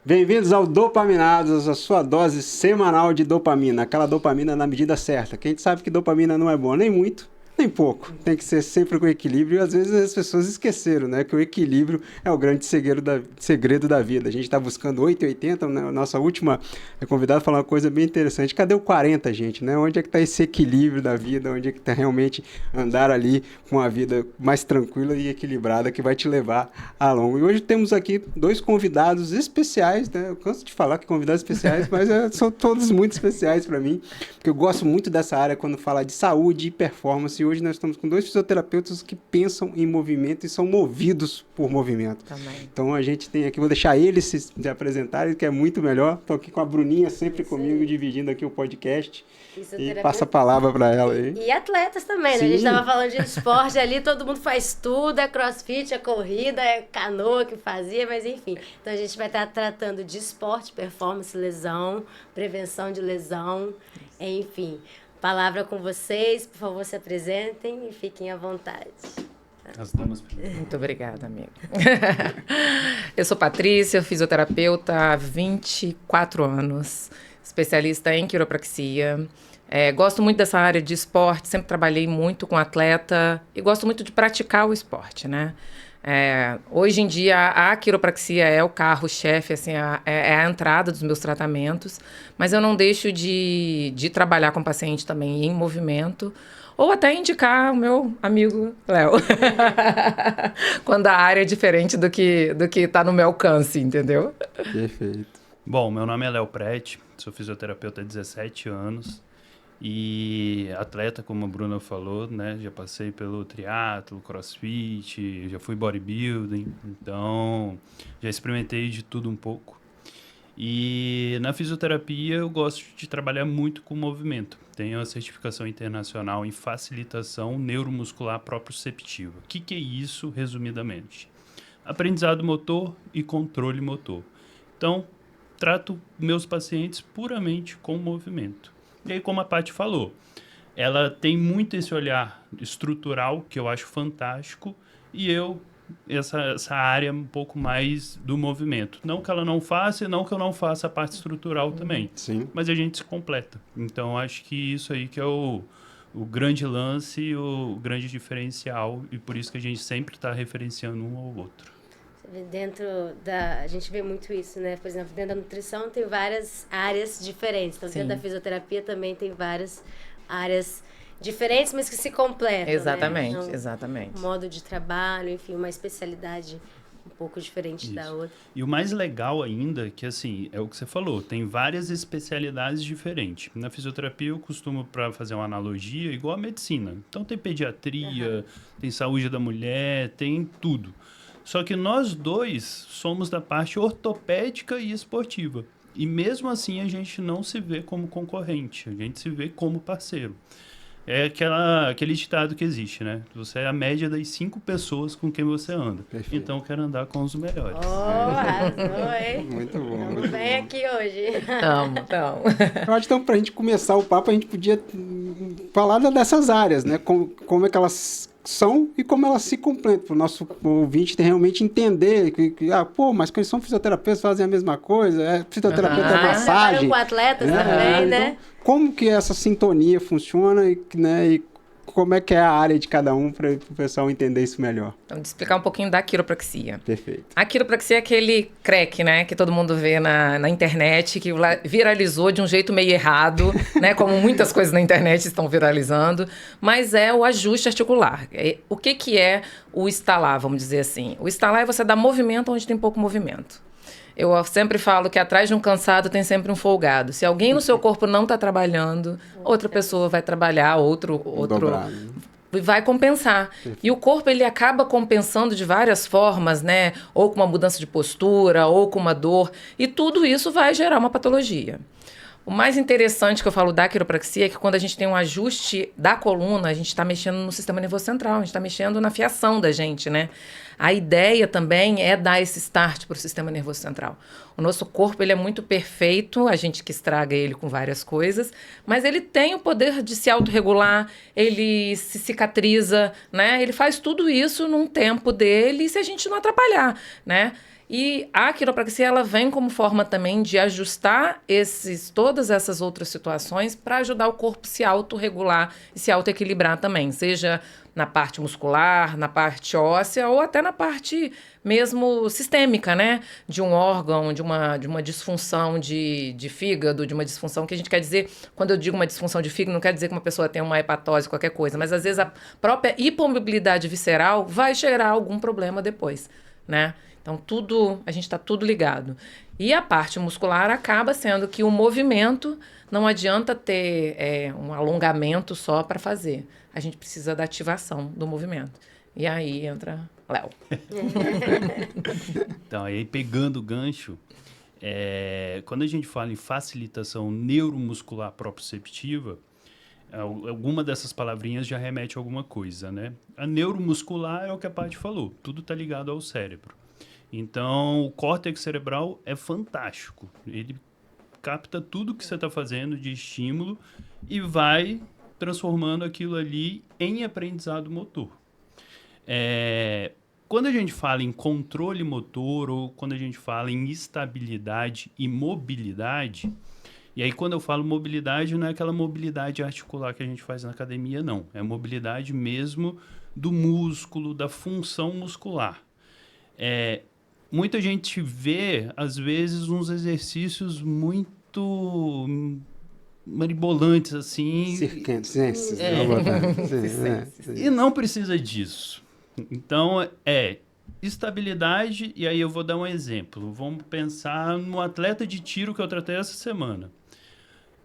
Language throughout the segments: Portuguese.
Bem-vindos ao Dopaminados, a sua dose semanal de dopamina. Aquela dopamina na medida certa. Que a gente sabe que dopamina não é bom nem muito, nem pouco. Tem que ser sempre com equilíbrio. E às vezes as pessoas esqueceram, né? Que o equilíbrio é o grande segredo da vida. A gente está buscando 8,80. Né? Nossa última convidada falou uma coisa bem interessante. Cadê o 40, gente? Né? Onde é que está esse equilíbrio da vida? Onde é que está realmente andar ali com a vida mais tranquila e equilibrada que vai te levar a longo? E hoje temos aqui dois convidados especiais, né? Eu canso de falar que convidados especiais, mas são todos muito especiais para mim, porque eu gosto muito dessa área quando fala de saúde e performance. E hoje nós estamos com dois fisioterapeutas que pensam em movimento e são movidos por movimento. Também. Então a gente tem aqui, vou deixar eles se apresentarem, que é muito melhor. Estou aqui com a Bruninha sempre comigo, dividindo aqui o podcast. E passa a palavra para ela aí. E atletas também, né? A gente estava falando de esporte ali, todo mundo faz tudo, é crossfit, é corrida, é canoa que fazia, mas enfim. Então a gente vai estar tratando de esporte, performance, lesão, prevenção de lesão, enfim. Palavra com vocês, por favor, se apresentem e fiquem à vontade. As damas primeiro. Muito obrigada, amiga. Eu sou Patrícia, fisioterapeuta há 24 anos, especialista em quiropraxia. Gosto muito dessa área de esporte, sempre trabalhei muito com atleta e gosto muito de praticar o esporte, né? Hoje em dia, a quiropraxia é o carro-chefe, assim, é a entrada dos meus tratamentos, mas eu não deixo de trabalhar com paciente também em movimento, ou até indicar o meu amigo Léo, quando a área é diferente do que está no meu alcance, entendeu? Perfeito. Bom, meu nome é Léo Prete, sou fisioterapeuta há 17 anos e atleta, como a Bruna falou, né? Já passei pelo triatlo, crossfit, já fui bodybuilding, então já experimentei de tudo um pouco. E na fisioterapia eu gosto de trabalhar muito com movimento. Tenho a certificação internacional em facilitação neuromuscular proprioceptiva. O que é isso, resumidamente? Aprendizado motor e controle motor. Então, trato meus pacientes puramente com movimento. E aí, como a Paty falou, ela tem muito esse olhar estrutural, que eu acho fantástico, e eu, essa área um pouco mais do movimento. Não que ela não faça, e não que eu não faça a parte estrutural também. Sim. Mas a gente se completa. Então, acho que isso aí que é o grande lance, o grande diferencial, e por isso que a gente sempre está referenciando um ao outro. A gente vê muito isso, né? Por exemplo, dentro da nutrição tem várias áreas diferentes. Então, dentro da fisioterapia também tem várias áreas diferentes, mas que se completam. Exatamente, né? Então, exatamente. Um modo de trabalho, enfim, uma especialidade um pouco diferente da outra. E o mais legal ainda, que assim, é o que você falou, tem várias especialidades diferentes. Na fisioterapia eu costumo, para fazer uma analogia, igual a medicina. Então tem pediatria, tem saúde da mulher, tem tudo. Só que nós dois somos da parte ortopédica e esportiva. E mesmo assim a gente não se vê como concorrente, a gente se vê como parceiro. É aquele ditado que existe, né? Você é a média das 5 pessoas com quem você anda. Perfeito. Então eu quero andar com os melhores. Arrasou, hein? Muito bom. Estamos bem aqui hoje. Então. Eu acho que então, para a gente começar o papo, a gente podia falar dessas áreas, né? Como é que elas são e como elas se completam, para o nosso ouvinte realmente entender mas quando são fisioterapeutas fazem a mesma coisa, fisioterapeuta é massagem. Trabalham com atletas também, né? Então, como que essa sintonia funciona e como é que é a área de cada um para o pessoal entender isso melhor? Então, de explicar um pouquinho da quiropraxia. Perfeito. A quiropraxia é aquele crack, né? Que todo mundo vê na internet, que viralizou de um jeito meio errado, né? Como muitas coisas na internet estão viralizando. Mas é o ajuste articular. O que é o estalar, vamos dizer assim? O estalar é você dar movimento onde tem pouco movimento. Eu sempre falo que atrás de um cansado tem sempre um folgado. Se alguém no seu corpo não está trabalhando, outra pessoa vai trabalhar, outro Dobrar, né? vai compensar. E o corpo, ele acaba compensando de várias formas, né? Ou com uma mudança de postura, ou com uma dor. E tudo isso vai gerar uma patologia. O mais interessante que eu falo da quiropraxia é que quando a gente tem um ajuste da coluna, a gente está mexendo no sistema nervoso central, a gente está mexendo na fiação da gente, né? A ideia também é dar esse start para o sistema nervoso central. O nosso corpo, ele é muito perfeito, a gente que estraga ele com várias coisas, mas ele tem o poder de se autorregular, ele se cicatriza, né? Ele faz tudo isso num tempo dele, se a gente não atrapalhar, né? E a quiropraxia, ela vem como forma também de ajustar todas essas outras situações para ajudar o corpo a se autorregular e se autoequilibrar também, seja na parte muscular, na parte óssea ou até na parte mesmo sistêmica, né? De um órgão, de uma disfunção de fígado, de uma disfunção que a gente quer dizer, quando eu digo uma disfunção de fígado, não quer dizer que uma pessoa tem uma hepatose, qualquer coisa, mas às vezes a própria hipomobilidade visceral vai gerar algum problema depois, né? Então, a gente está tudo ligado. E a parte muscular acaba sendo que o movimento não adianta ter um alongamento só para fazer. A gente precisa da ativação do movimento. E aí entra Léo. Então, aí pegando o gancho, quando a gente fala em facilitação neuromuscular proprioceptiva, alguma dessas palavrinhas já remete a alguma coisa, né? A neuromuscular é o que a Paty falou, tudo está ligado ao cérebro. Então, o córtex cerebral é fantástico. Ele capta tudo que você está fazendo de estímulo e vai transformando aquilo ali em aprendizado motor. Quando a gente fala em controle motor ou quando a gente fala em estabilidade e mobilidade, e aí quando eu falo mobilidade, não é aquela mobilidade articular que a gente faz na academia, não. É a mobilidade mesmo do músculo, da função muscular. Muita gente vê, às vezes, uns exercícios muito maribolantes, assim. Circenses. E não precisa disso. Então, estabilidade, e aí eu vou dar um exemplo. Vamos pensar no atleta de tiro que eu tratei essa semana.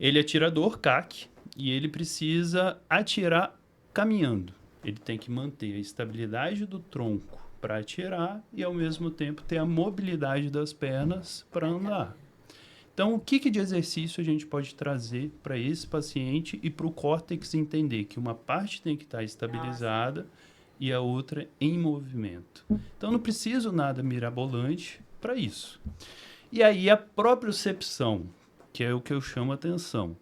Ele é atirador, CAC, e ele precisa atirar caminhando. Ele tem que manter a estabilidade do tronco para atirar e, ao mesmo tempo, ter a mobilidade das pernas para andar. Então, o que de exercício a gente pode trazer para esse paciente e para o córtex entender que uma parte tem que estar estabilizada e a outra em movimento? Então, não preciso nada mirabolante para isso. E aí, a propriocepção, que é o que eu chamo a atenção.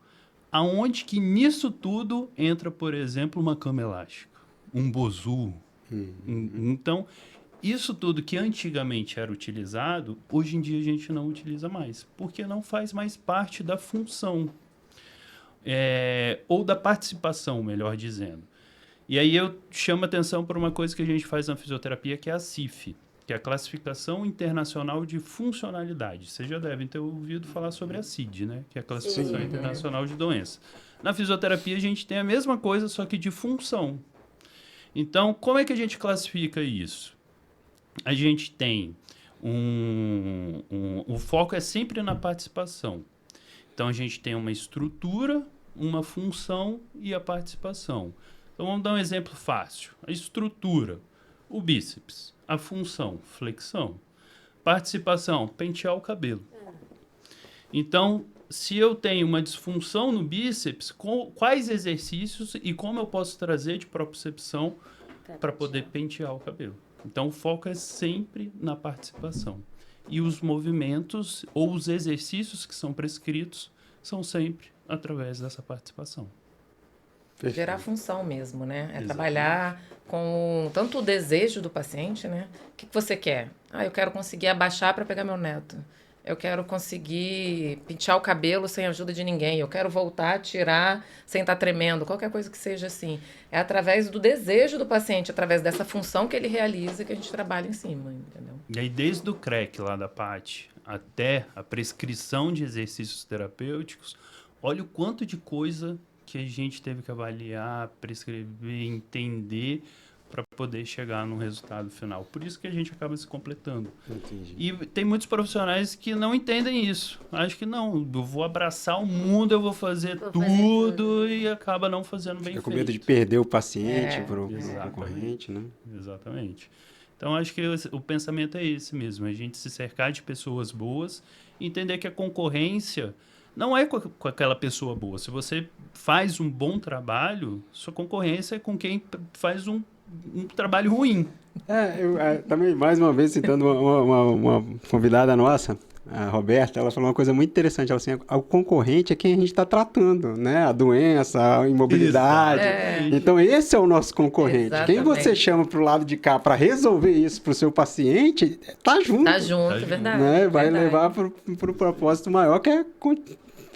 Aonde que nisso tudo entra, por exemplo, uma cama elástica, um bozu. Então, isso tudo que antigamente era utilizado, hoje em dia a gente não utiliza mais, porque não faz mais parte da função, ou da participação, melhor dizendo. E aí eu chamo a atenção para uma coisa que a gente faz na fisioterapia, que é a CIF, que é a Classificação Internacional de Funcionalidade. Vocês já devem ter ouvido falar sobre a CID, né? Que é a Classificação Internacional de Doenças. Na fisioterapia a gente tem a mesma coisa, só que de função. Então, como é que a gente classifica isso? A gente tem o foco é sempre na participação. Então, a gente tem uma estrutura, uma função e a participação. Então, vamos dar um exemplo fácil. A estrutura, o bíceps. A função, flexão. Participação, pentear o cabelo. Então, se eu tenho uma disfunção no bíceps, quais exercícios e como eu posso trazer de propriocepção para poder pentear o cabelo? Então, o foco é sempre na participação. E os movimentos ou os exercícios que são prescritos são sempre através dessa participação. Gerar função mesmo, né? Exatamente. Trabalhar com tanto o desejo do paciente, né? O que você quer? Eu quero conseguir abaixar para pegar meu neto. Eu quero conseguir pentear o cabelo sem a ajuda de ninguém. Eu quero voltar a tirar sem estar tremendo. Qualquer coisa que seja assim. É através do desejo do paciente, através dessa função que ele realiza, que a gente trabalha em cima, entendeu? E aí, desde o CREC lá da Paty até a prescrição de exercícios terapêuticos, olha o quanto de coisa que a gente teve que avaliar, prescrever, entender para poder chegar num resultado final. Por isso que a gente acaba se completando. Entendi. E tem muitos profissionais que não entendem isso. Acho que não, eu vou abraçar o mundo, eu vou fazer tudo e acaba não fazendo bem Fica com feito. medo de perder o paciente para o Exatamente. concorrente, né? Exatamente. Então, acho que o pensamento é esse mesmo, a gente se cercar de pessoas boas e entender que a concorrência não é com aquela pessoa boa. Se você faz um bom trabalho, sua concorrência é com quem faz um trabalho ruim. Eu também, mais uma vez, citando uma convidada nossa, a Roberta, ela falou uma coisa muito interessante. Ela assim, o concorrente é quem a gente está tratando, né? A doença, a imobilidade. Então, esse é o nosso concorrente. Exatamente. Quem você chama para o lado de cá para resolver isso para o seu paciente, tá junto. Tá junto, verdade. Né? Vai verdade. levar para o propósito maior, que é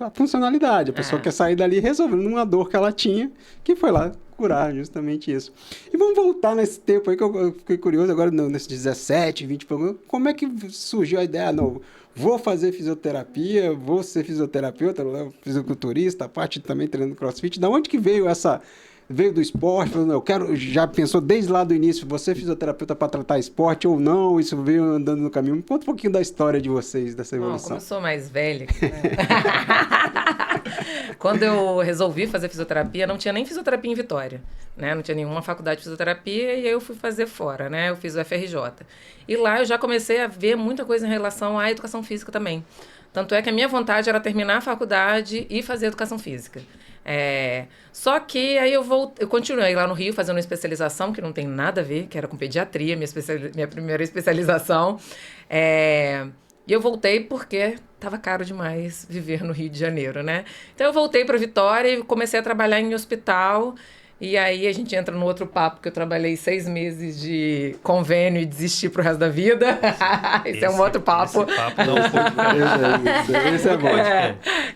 a funcionalidade. A pessoa quer sair dali resolvendo uma dor que ela tinha, que foi lá curar justamente isso. E vamos voltar nesse tempo aí, que eu fiquei curioso agora, nesses 17, 20 programas, como é que surgiu a ideia? Não, vou fazer fisioterapia, vou ser fisioterapeuta, fisiculturista, a parte também treinando crossfit. Da onde que veio essa... Veio do esporte, falou, eu quero, já pensou desde lá do início, você é fisioterapeuta para tratar esporte ou não, isso veio andando no caminho. Me conta um pouquinho da história de vocês, dessa evolução. Como eu sou mais velha, né? Quando eu resolvi fazer fisioterapia, não tinha nem fisioterapia em Vitória, né? Não tinha nenhuma faculdade de fisioterapia e aí eu fui fazer fora, né? Eu fiz o FRJ. E lá eu já comecei a ver muita coisa em relação à educação física também. Tanto é que a minha vontade era terminar a faculdade e fazer educação física. Só que aí eu continuei lá no Rio fazendo uma especialização que não tem nada a ver, que era com pediatria, minha primeira especialização. E eu voltei porque estava caro demais viver no Rio de Janeiro, né? Então eu voltei para Vitória e comecei a trabalhar em hospital. E aí a gente entra no outro papo, que eu trabalhei 6 meses de convênio e desisti pro resto da vida. Esse é um outro papo. Esse papo não foi. Esse é bom.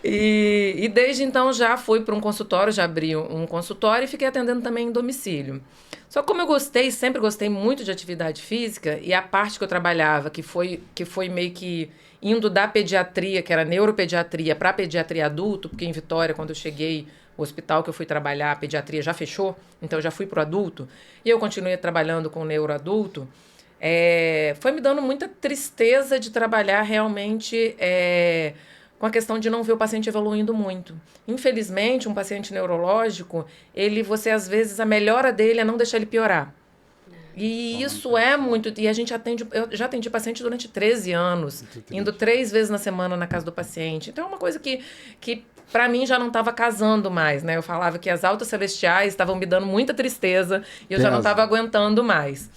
E desde então já fui para um consultório, já abri um consultório e fiquei atendendo também em domicílio. Só que como eu sempre gostei muito de atividade física, e a parte que eu trabalhava, que foi meio que indo da pediatria, que era neuropediatria, para pediatria adulto, porque em Vitória, quando eu cheguei, o hospital que eu fui trabalhar, a pediatria já fechou, então eu já fui para o adulto, e eu continuei trabalhando com o neuroadulto, foi me dando muita tristeza de trabalhar realmente com a questão de não ver o paciente evoluindo muito. Infelizmente, um paciente neurológico, você às vezes, a melhora dele é não deixar ele piorar. E isso é muito... E a gente eu já atendi paciente durante 13 anos, indo 3 vezes na semana na casa do paciente. Então é uma coisa que para mim já não estava casando mais, né? Eu falava que as altas celestiais estavam me dando muita tristeza e eu já não estava aguentando mais.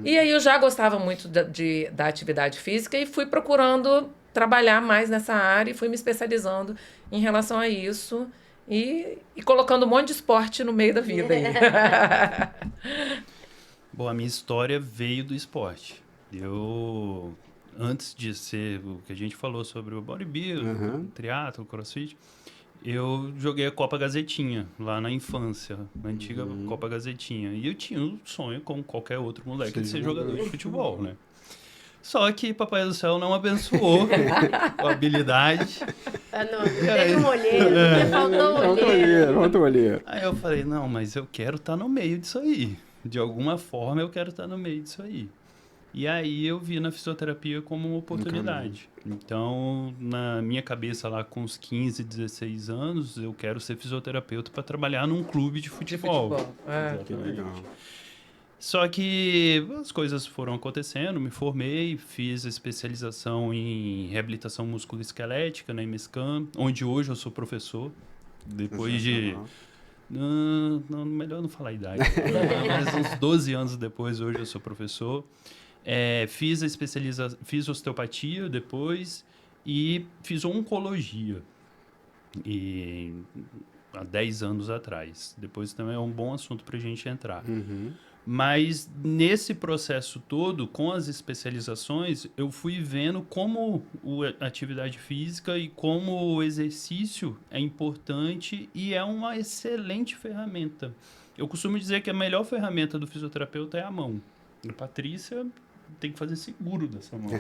E aí eu já gostava muito da atividade física e fui procurando trabalhar mais nessa área e fui me especializando em relação a isso e colocando um monte de esporte no meio da vida aí. Bom, a minha história veio do esporte. Eu, antes de ser o que a gente falou sobre o bodybuilding, triatlo, crossfit, eu joguei a Copa Gazetinha lá na infância, na antiga Copa Gazetinha. E eu tinha um sonho, como qualquer outro moleque, de ser jogador de futebol, né? Só que Papai do Céu não abençoou com a habilidade. Não teve um olheiro, porque faltou um olheiro. Aí eu falei, não, mas eu quero estar no meio disso aí. De alguma forma eu quero estar no meio disso aí. E aí eu vi na fisioterapia como uma oportunidade. Então, na minha cabeça lá com uns 15, 16 anos, eu quero ser fisioterapeuta para trabalhar num clube de futebol. Que legal. Só que as coisas foram acontecendo, me formei, fiz a especialização em reabilitação musculoesquelética na MSCAM, onde hoje eu sou professor, depois de... Não, melhor não falar a idade. Mas uns 12 anos depois, hoje eu sou professor. Fiz osteopatia depois e fiz oncologia há 10 anos atrás. Depois também é um bom assunto para a gente entrar. Mas nesse processo todo, com as especializações, eu fui vendo como a atividade física e como o exercício é importante e é uma excelente ferramenta. Eu costumo dizer que a melhor ferramenta do fisioterapeuta é a mão. A Patrícia tem que fazer seguro dessa mão.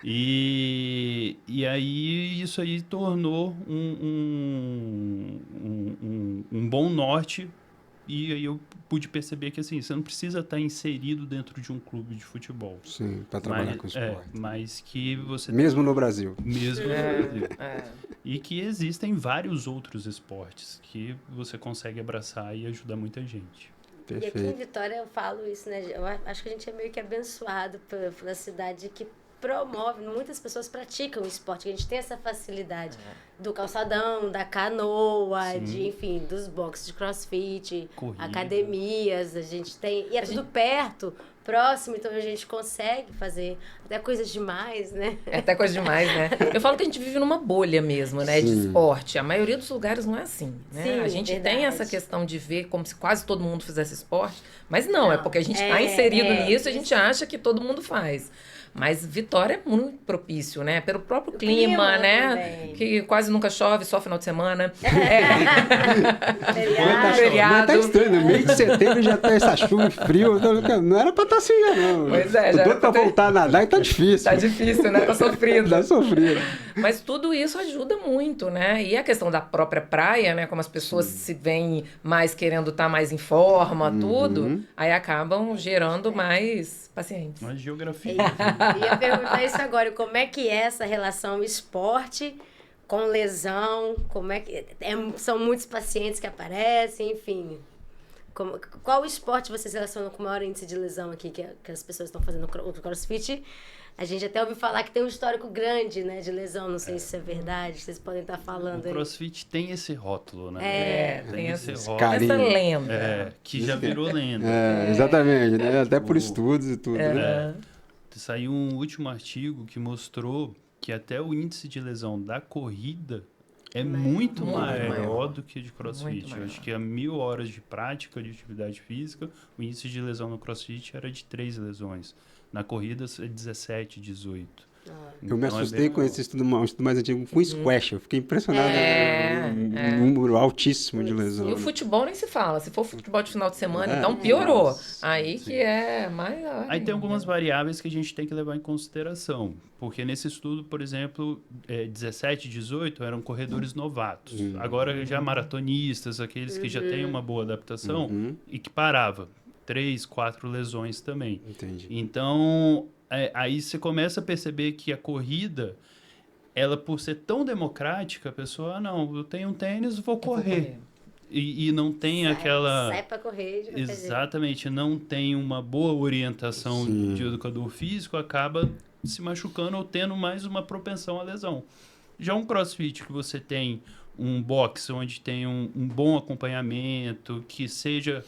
E aí isso aí tornou um bom norte. E aí eu pude perceber que assim, você não precisa estar inserido dentro de um clube de futebol. Sim, para trabalhar com esporte. Mas que você... Mesmo no Brasil. Mesmo no Brasil. E que existem vários outros esportes que você consegue abraçar e ajudar muita gente. Perfeito. E aqui em Vitória eu falo isso, né? Eu acho que a gente é meio que abençoado pela cidade que promove, muitas pessoas praticam o esporte, a gente tem essa facilidade do calçadão, da canoa, enfim, dos boxes de crossfit, corrida, academias, a gente tem, e é tudo perto, próximo, então a gente consegue fazer até coisas demais, né? É até coisa demais, né? Eu falo que a gente vive numa bolha mesmo, né? De esporte. A maioria dos lugares não é assim, né? Sim, a gente verdade. tem essa questão de ver como se quase todo mundo fizesse esporte, mas não, é porque a gente está é, inserido é, nisso e a gente acha que todo mundo faz. Mas Vitória é muito propício, né? Pelo próprio clima, né? também. Que quase nunca chove, só final de semana. Feriado. Mas tá estranho, no meio de setembro já tá essa chuva e frio. Não era pra estar assim já, não. Pois é, já Tô era doido pra pra ter- voltar a nadar e tá difícil. Tá difícil, né? Tá sofrido. Tá sofrido. Mas tudo isso ajuda muito, né? E a questão da própria praia, né? Como as pessoas se veem mais querendo estar mais em forma, tudo, aí acabam gerando mais pacientes. Uma geografia. Eu ia perguntar isso agora, como é que é essa relação esporte com lesão, como é que... são muitos pacientes que aparecem, enfim... qual esporte vocês relacionam com o maior índice de lesão aqui que as pessoas estão fazendo o CrossFit? A gente até ouviu falar que tem um histórico grande, né, de lesão, não sei se isso é verdade, vocês podem estar falando O aí. CrossFit tem esse rótulo, né? Tem esse essa, rótulo. carinho. essa lenda. Que já virou lenda. Exatamente, né? Até por estudos e tudo, né? Saiu um último artigo que mostrou que até o índice de lesão da corrida é muito maior do que de Muito CrossFit. Eu maior. acho que a 1.000 horas de prática de atividade física, o índice de lesão no CrossFit era de 3 lesões. Na corrida, é 17, 18. Eu me Então, é assustei bem com maior. esse estudo mais antigo, com squash. Eu fiquei impressionado com um número altíssimo de lesões. E o futebol nem se fala. Se for futebol de final de semana, É. então piorou. Nossa, Aí que é maior. Aí tem algumas variáveis que a gente tem que levar em consideração. Porque nesse estudo, por exemplo, 17 e 18 eram corredores novatos. Agora já maratonistas, aqueles que já têm uma boa adaptação e que parava. 3, 4 lesões também. Entendi. Então, aí você começa a perceber que a corrida, ela por ser tão democrática, a pessoa, não, eu tenho um tênis, vou correr. E não tem aquela... Sai pra correr de qualquer jeito. Exatamente, não tem uma boa orientação de educador físico, acaba se machucando ou tendo mais uma propensão à lesão. Já um CrossFit que você tem um box onde tem um bom acompanhamento, que seja...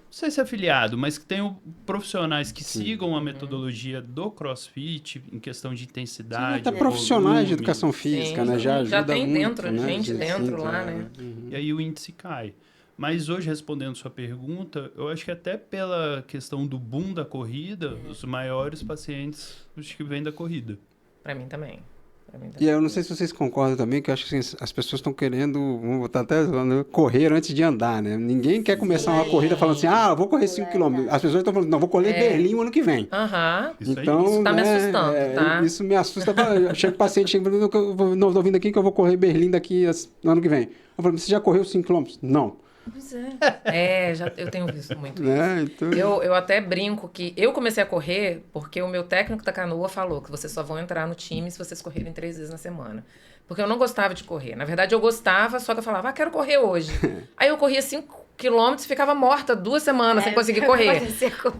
Não sei se é afiliado, mas que tenham profissionais que sigam a metodologia do CrossFit em questão de intensidade. Até profissionais de volume. educação física, Sim, né? Já ajuda tem muito, dentro, né? gente dentro lá, né? E aí o índice cai. Mas hoje, respondendo sua pergunta, eu acho que até pela questão do boom da corrida, os maiores pacientes os que vêm da corrida. Pra mim também. E eu não sei se vocês concordam também, que eu acho que assim, as pessoas estão querendo, vamos botar até falando, correr antes de andar, né? Ninguém quer começar uma corrida falando assim, eu vou correr 5 km. As pessoas estão falando, não, vou correr Berlim o ano que vem. Aham. Então, Isso tá me assustando, tá? Isso me assusta. Chega o paciente, chega, não, tô vindo aqui que eu vou correr Berlim daqui no ano que vem. Eu falo, você já correu 5 km? Não. Pois eu tenho visto muito isso. Né? Então, Eu até brinco que eu comecei a correr porque o meu técnico da canoa falou que vocês só vão entrar no time se vocês correrem 3 vezes na semana. Porque eu não gostava de correr. Na verdade, eu gostava, só que eu falava, quero correr hoje. Aí eu corria 5 quilômetros e ficava morta 2 semanas sem conseguir correr.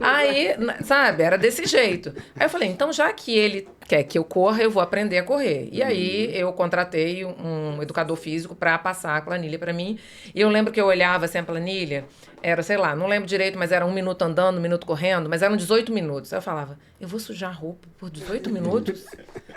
Aí, sabe, era desse jeito. Aí eu falei, então já que ele quer que eu corra, eu vou aprender a correr. E aí eu contratei um educador físico para passar a planilha para mim. E eu lembro que eu olhava assim a planilha, era, sei lá, não lembro direito, mas era 1 minuto andando, 1 minuto correndo, mas eram 18 minutos. Aí eu falava, eu vou sujar a roupa por 18 minutos?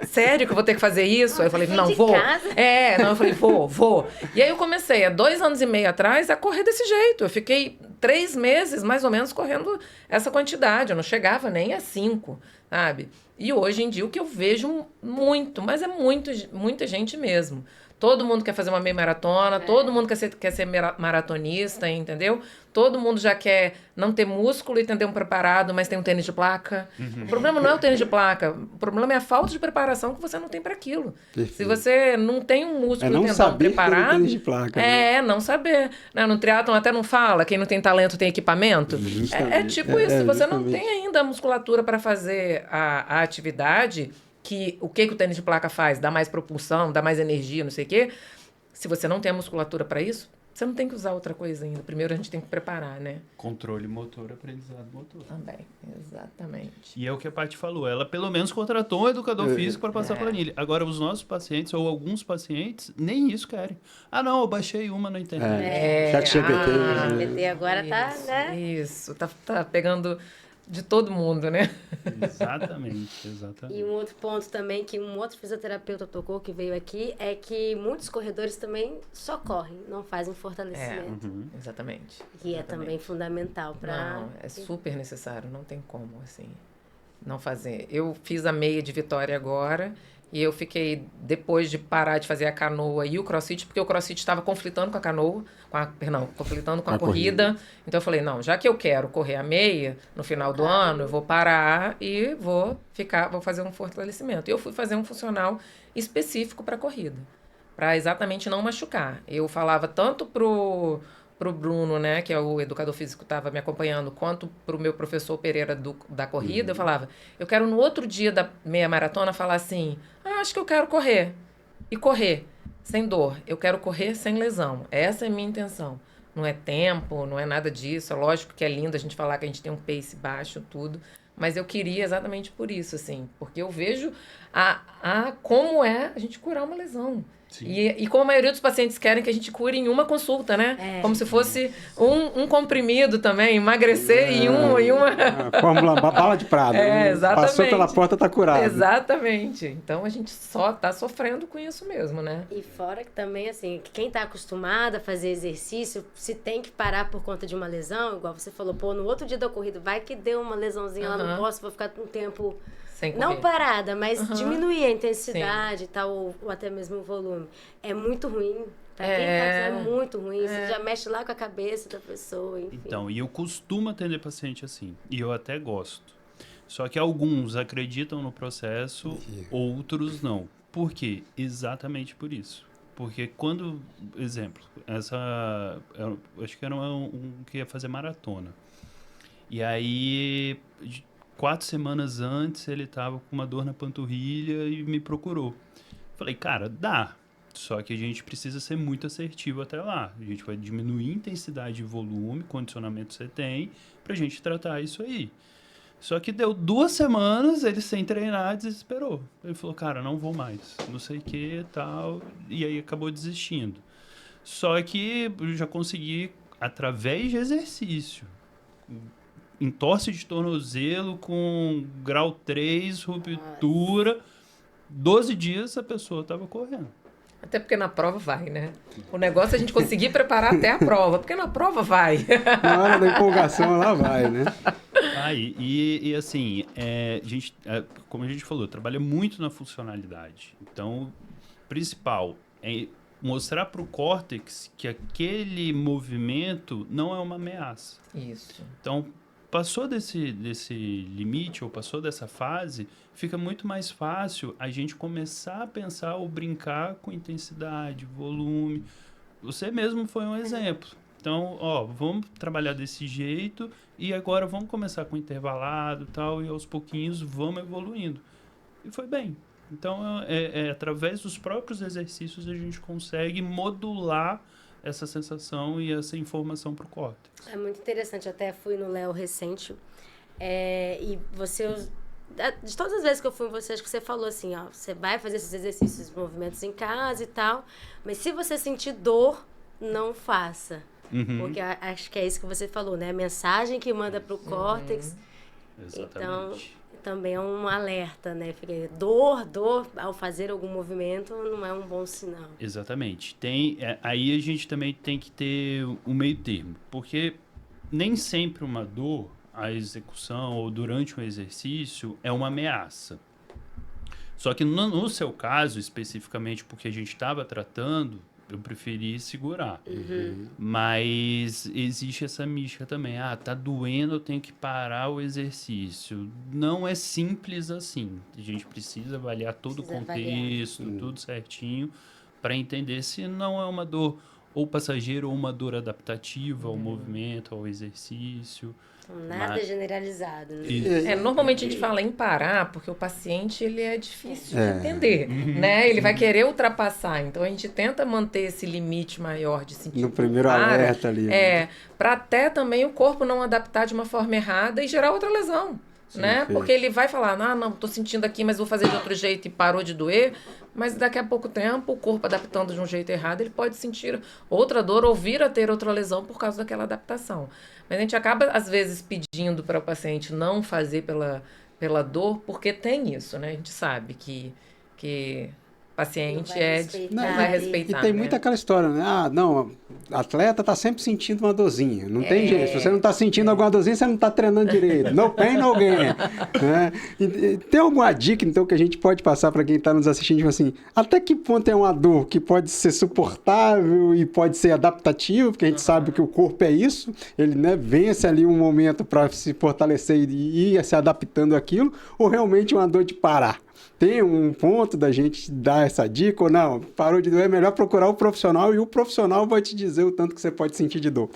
Sério que eu vou ter que fazer isso? Aí eu falei, não, vou. Eu falei, vou. E aí eu comecei, há 2 anos e meio atrás, a correr desse jeito. Eu fiquei 3 meses, mais ou menos, correndo essa quantidade. Eu não chegava nem a 5, sabe? E hoje em dia o que eu vejo muito, mas é muita gente mesmo. Todo mundo quer fazer uma meia maratona, todo mundo quer ser maratonista, entendeu? Todo mundo já quer não ter músculo e ter um preparado, mas tem um tênis de placa. O problema não é o tênis de placa, o problema é a falta de preparação que você não tem para aquilo. Perfeito. Se você não tem um músculo não tendão saber preparado... tênis de placa, né? não saber. No triatlon até não fala, quem não tem talento tem equipamento. É tipo isso, se você não tem ainda a musculatura para fazer a atividade... o que o tênis de placa faz? Dá mais propulsão, dá mais energia, não sei o quê. Se você não tem a musculatura para isso, você não tem que usar outra coisa ainda. Primeiro a gente tem que preparar, né? Controle motor, aprendizado motor. Também, exatamente. E é o que a Paty falou. Ela pelo menos contratou um educador físico para passar a planilha. Agora, os nossos pacientes, ou alguns pacientes, nem isso querem. Não, eu baixei uma na internet. ChatGPT. GPT agora tá, né? Isso, tá pegando de todo mundo, né? Exatamente, E exatamente. um outro ponto também que um outro fisioterapeuta tocou, que veio aqui, é que muitos corredores também só correm, não fazem fortalecimento. Exatamente. Que é Exatamente. também fundamental para... Não, é super necessário, não tem como, assim, não fazer. Eu fiz a meia de Vitória agora e eu fiquei, depois de parar de fazer a canoa e o crossfit, porque o crossfit estava conflitando com a canoa, conflitando com a corrida. Então eu falei, não, já que eu quero correr a meia no final do ano, eu vou parar e vou fazer um fortalecimento. E eu fui fazer um funcional específico para corrida, para exatamente não machucar. Eu falava tanto pro Bruno, né, que é o educador físico que estava me acompanhando, quanto pro meu professor Pereira da corrida, eu falava, eu quero no outro dia da meia maratona falar assim, acho que eu quero correr. E correr sem dor. Eu quero correr sem lesão. Essa é a minha intenção. Não é tempo, não é nada disso. É lógico que é lindo a gente falar que a gente tem um pace baixo, tudo. Mas eu queria exatamente por isso, assim. Porque eu vejo como é a gente curar uma lesão. E como a maioria dos pacientes querem que a gente cure em uma consulta, né? Como se fosse um comprimido também, emagrecer em uma... Fórmula bala de prata. Exatamente. Passou pela porta, tá curado. Exatamente. Então a gente só tá sofrendo com isso mesmo, né? E fora que também, assim, quem tá acostumado a fazer exercício, se tem que parar por conta de uma lesão, igual você falou, no outro dia da corrida, vai que deu uma lesãozinha lá no posto, vou ficar um tempo... Sem correr. Não parada, mas diminuir a intensidade e tal, ou até mesmo o volume. É muito ruim. Pra quem é muito ruim. Você já mexe lá com a cabeça da pessoa, enfim. Então, e eu costumo atender paciente assim. E eu até gosto. Só que alguns acreditam no processo, outros não. Por quê? Exatamente por isso. Porque quando, exemplo, eu acho que era um que ia fazer maratona. E aí... 4 semanas antes, ele tava com uma dor na panturrilha e me procurou. Falei, cara, dá. Só que a gente precisa ser muito assertivo até lá. A gente vai diminuir a intensidade e volume, condicionamento você tem, pra gente tratar isso aí. Só que deu 2 semanas, ele sem treinar, desesperou. Ele falou, cara, não vou mais. Não sei o que, tal. E aí acabou desistindo. Só que eu já consegui, através de exercício, entorse de tornozelo com grau 3, ruptura. 12 dias a pessoa estava correndo. Até porque na prova vai, né? O negócio é a gente conseguir preparar até a prova, porque na prova vai. Na hora da empolgação ela vai, né? E assim, como a gente falou, trabalha muito na funcionalidade. Então, o principal é mostrar para o córtex que aquele movimento não é uma ameaça. Isso. Então, passou desse limite ou passou dessa fase, fica muito mais fácil a gente começar a pensar ou brincar com intensidade, volume. Você mesmo foi um exemplo. Então, vamos trabalhar desse jeito e agora vamos começar com intervalado e tal, e aos pouquinhos vamos evoluindo. E foi bem. Então, através dos próprios exercícios a gente consegue modular essa sensação e essa informação para o córtex. É muito interessante. Eu até fui no Léo recente e você... De todas as vezes que eu fui em você, acho que você falou assim, você vai fazer esses exercícios, movimentos em casa e tal, mas se você sentir dor, não faça. Porque acho que é isso que você falou, né? A mensagem que manda para o córtex. Exatamente. Então, também é um alerta, né? Porque dor ao fazer algum movimento não é um bom sinal. Exatamente. Aí a gente também tem que ter um meio termo, porque nem sempre uma dor, a execução ou durante um exercício, é uma ameaça. Só que no seu caso, especificamente porque a gente estava tratando, eu preferi segurar. Mas existe essa mística também. Tá doendo, eu tenho que parar o exercício. Não é simples assim. A gente precisa avaliar todo o contexto, tudo certinho, para entender se não é uma dor ou passageira ou uma dor adaptativa ao movimento, ao exercício. Nada generalizado, né? Normalmente a gente fala em parar, porque o paciente ele é difícil de entender, né? Ele vai querer ultrapassar, então a gente tenta manter esse limite maior de sentir. No primeiro alerta ali. Para até também o corpo não adaptar de uma forma errada e gerar outra lesão. né? Perfeito. Porque ele vai falar, não, tô sentindo aqui, mas vou fazer de outro jeito e parou de doer. Mas daqui a pouco tempo, o corpo adaptando de um jeito errado, ele pode sentir outra dor ou vir a ter outra lesão por causa daquela adaptação. Mas a gente acaba, às vezes, pedindo para o paciente não fazer pela dor, porque tem isso, né? A gente sabe que paciente não vai respeitar. E tem né? muita aquela história, né? Não, atleta tá sempre sentindo uma dorzinha. Não tem jeito. Se você não tá sentindo alguma dorzinha, você não tá treinando direito. No pain, no gain. Né? E tem alguma dica, então, que a gente pode passar para quem tá nos assistindo, tipo assim, até que ponto é uma dor que pode ser suportável e pode ser adaptativa, porque a gente sabe que o corpo é isso, ele, né, vence ali um momento para se fortalecer e ir se adaptando àquilo, ou realmente uma dor de parar? Tem um ponto da gente dar essa dica ou não? Parou de doer, é melhor procurar o profissional e o profissional vai te dizer o tanto que você pode sentir de dor.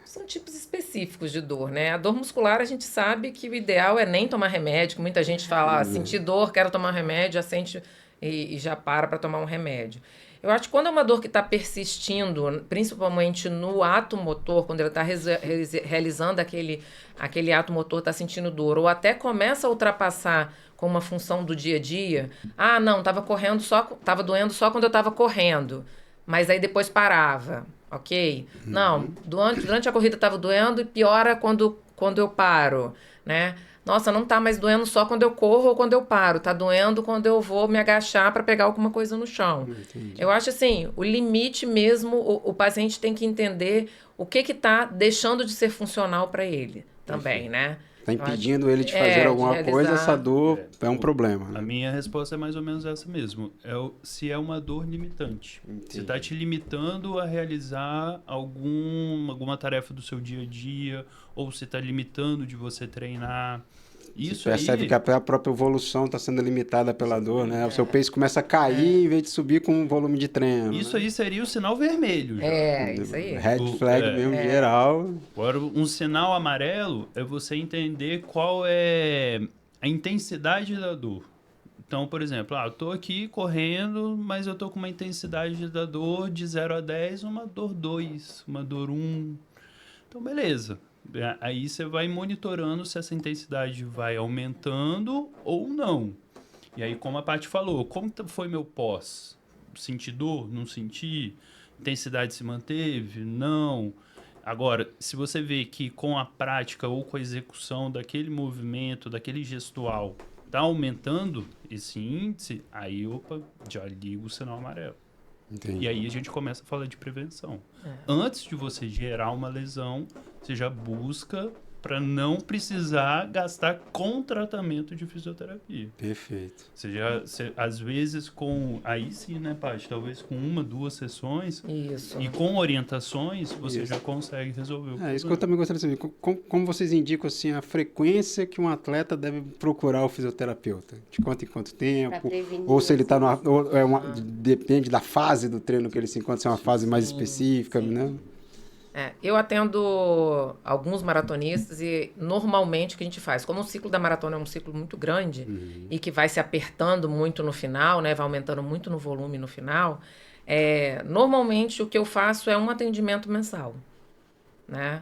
São tipos específicos de dor, né? A dor muscular, a gente sabe que o ideal é nem tomar remédio, que muita gente fala, senti dor, quero tomar um remédio, já sente e já para tomar um remédio. Eu acho que quando é uma dor que está persistindo, principalmente no ato motor, quando ele está realizando aquele ato motor, está sentindo dor, ou até começa a ultrapassar com uma função do dia a dia, não, estava doendo só quando eu estava correndo, mas aí depois parava, ok? Não, durante a corrida estava doendo e piora quando eu paro, né? Nossa, não tá mais doendo só quando eu corro ou quando eu paro. Tá doendo quando eu vou me agachar para pegar alguma coisa no chão. Entendi. Eu acho assim, o limite mesmo, o paciente tem que entender o que tá deixando de ser funcional para ele também, né? Tá impedindo ele de fazer alguma coisa, essa dor é um problema. Né? A minha resposta é mais ou menos essa mesmo. Se é uma dor limitante. Entendi. Você está te limitando a realizar alguma tarefa do seu dia a dia, ou você está limitando de você treinar. Isso você percebe aí, que a própria evolução está sendo limitada pela dor, né? O seu pace começa a cair em vez de subir com o volume de treino. Isso aí seria o sinal vermelho. Já. Isso aí. Red flag mesmo, geral. Agora, um sinal amarelo é você entender qual é a intensidade da dor. Então, por exemplo, eu tô aqui correndo, mas eu tô com uma intensidade da dor de 0 a 10, uma dor 2, uma dor 1. Então, beleza. Aí você vai monitorando se essa intensidade vai aumentando ou não. E aí, como a Paty falou, como foi meu pós? Senti dor? Não senti? Intensidade se manteve? Não. Agora, se você vê que com a prática ou com a execução daquele movimento, daquele gestual, está aumentando esse índice, aí, já liga o sinal amarelo. Entendi. E aí a gente começa a falar de prevenção. Antes de você gerar uma lesão, você já busca para não precisar gastar com tratamento de fisioterapia. Perfeito. Às vezes aí sim, né, Paty? Talvez com 1, 2 sessões. Isso. E com orientações, você já consegue resolver o problema. Isso que eu também gostaria de saber. Como vocês indicam assim, a frequência que um atleta deve procurar o fisioterapeuta? De quanto em quanto tempo? Ou se ele está depende da fase do treino que ele se encontra, se é uma fase mais específica, né? Eu atendo alguns maratonistas e normalmente o que a gente faz, como o ciclo da maratona é um ciclo muito grande e que vai se apertando muito no final, né, vai aumentando muito no volume no final, normalmente o que eu faço é um atendimento mensal, né?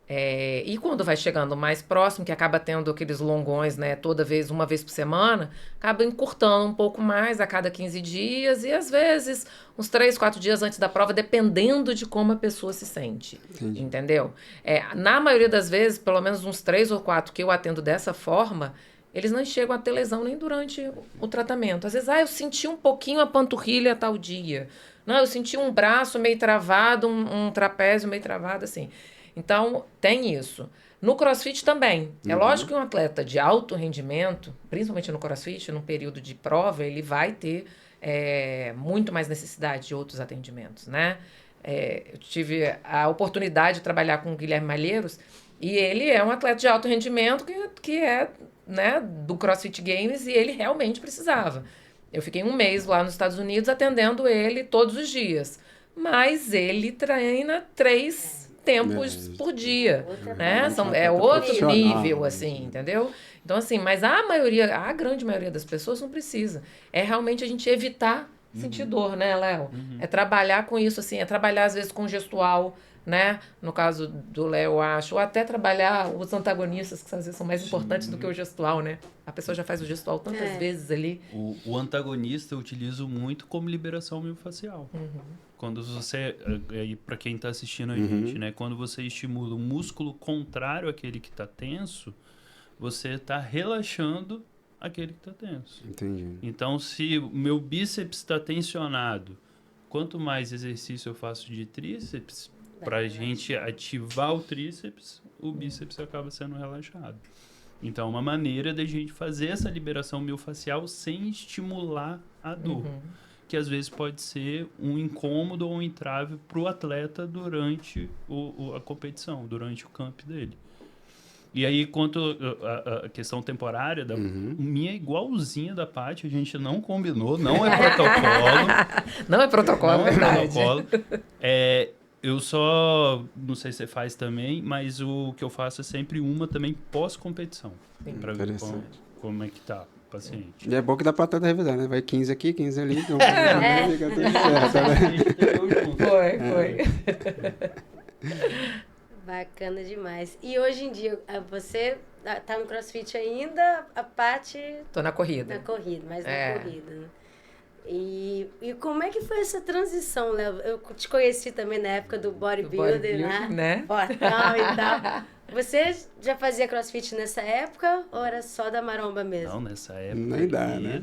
E quando vai chegando mais próximo, que acaba tendo aqueles longões, né, uma vez por semana, acaba encurtando um pouco mais a cada 15 dias e às vezes uns 3, 4 dias antes da prova, dependendo de como a pessoa se sente. Entendi. Entendeu? Na maioria das vezes, pelo menos uns 3 ou 4 que eu atendo dessa forma, eles não chegam a ter lesão nem durante o tratamento. Às vezes, eu senti um pouquinho a panturrilha tal dia. Não, eu senti um braço meio travado, um trapézio meio travado, assim. Então, tem isso. No CrossFit também. É lógico que um atleta de alto rendimento, principalmente no CrossFit, num período de prova, ele vai ter muito mais necessidade de outros atendimentos, né? Eu tive a oportunidade de trabalhar com o Guilherme Malheiros e ele é um atleta de alto rendimento que é, né, do CrossFit Games e ele realmente precisava. Eu fiquei 1 mês lá nos Estados Unidos atendendo ele todos os dias. Mas ele treina 3 tempos por dia, né? É outro nível, assim, entendeu? Então, assim, mas a grande maioria das pessoas não precisa. É realmente a gente evitar sentir dor, né, Léo? É trabalhar com isso, assim, trabalhar às vezes com gestual, né? No caso do Léo, acho. Ou até trabalhar os antagonistas, que às vezes são mais importantes do que o gestual, né? A pessoa já faz o gestual tantas vezes ali. O antagonista eu utilizo muito como liberação miofascial. Quando você, para quem está assistindo a gente, né? Quando você estimula o músculo contrário àquele que está tenso, você está relaxando aquele que está tenso. Entendi. Então, se o meu bíceps está tensionado, quanto mais exercício eu faço de tríceps, para a gente ativar o tríceps, o bíceps acaba sendo relaxado. Então, é uma maneira da gente fazer essa liberação miofascial sem estimular a dor, que às vezes pode ser um incômodo ou um entrave para o atleta durante a competição, durante o camp dele. E aí, quanto a questão temporária, minha é igualzinha da Paty, a gente não combinou, não é protocolo. Não é protocolo, não é verdade. protocolo. Eu só, não sei se você faz também, mas o que eu faço é sempre uma também pós-competição. Para ver como é que tá o paciente. E é bom que dá pra até revisar, né? Vai 15 aqui, 15 ali. Então fica tudo certo, né? Foi. Bacana demais. E hoje em dia, você tá no CrossFit ainda, a Paty... Tô na corrida. Na corrida, mais na corrida, né? E como é que foi essa transição, Léo? Eu te conheci também na época do bodybuilder, né? Botão e tal. Você já fazia CrossFit nessa época ou era só da maromba mesmo? Não, nessa época... Nem dá, né?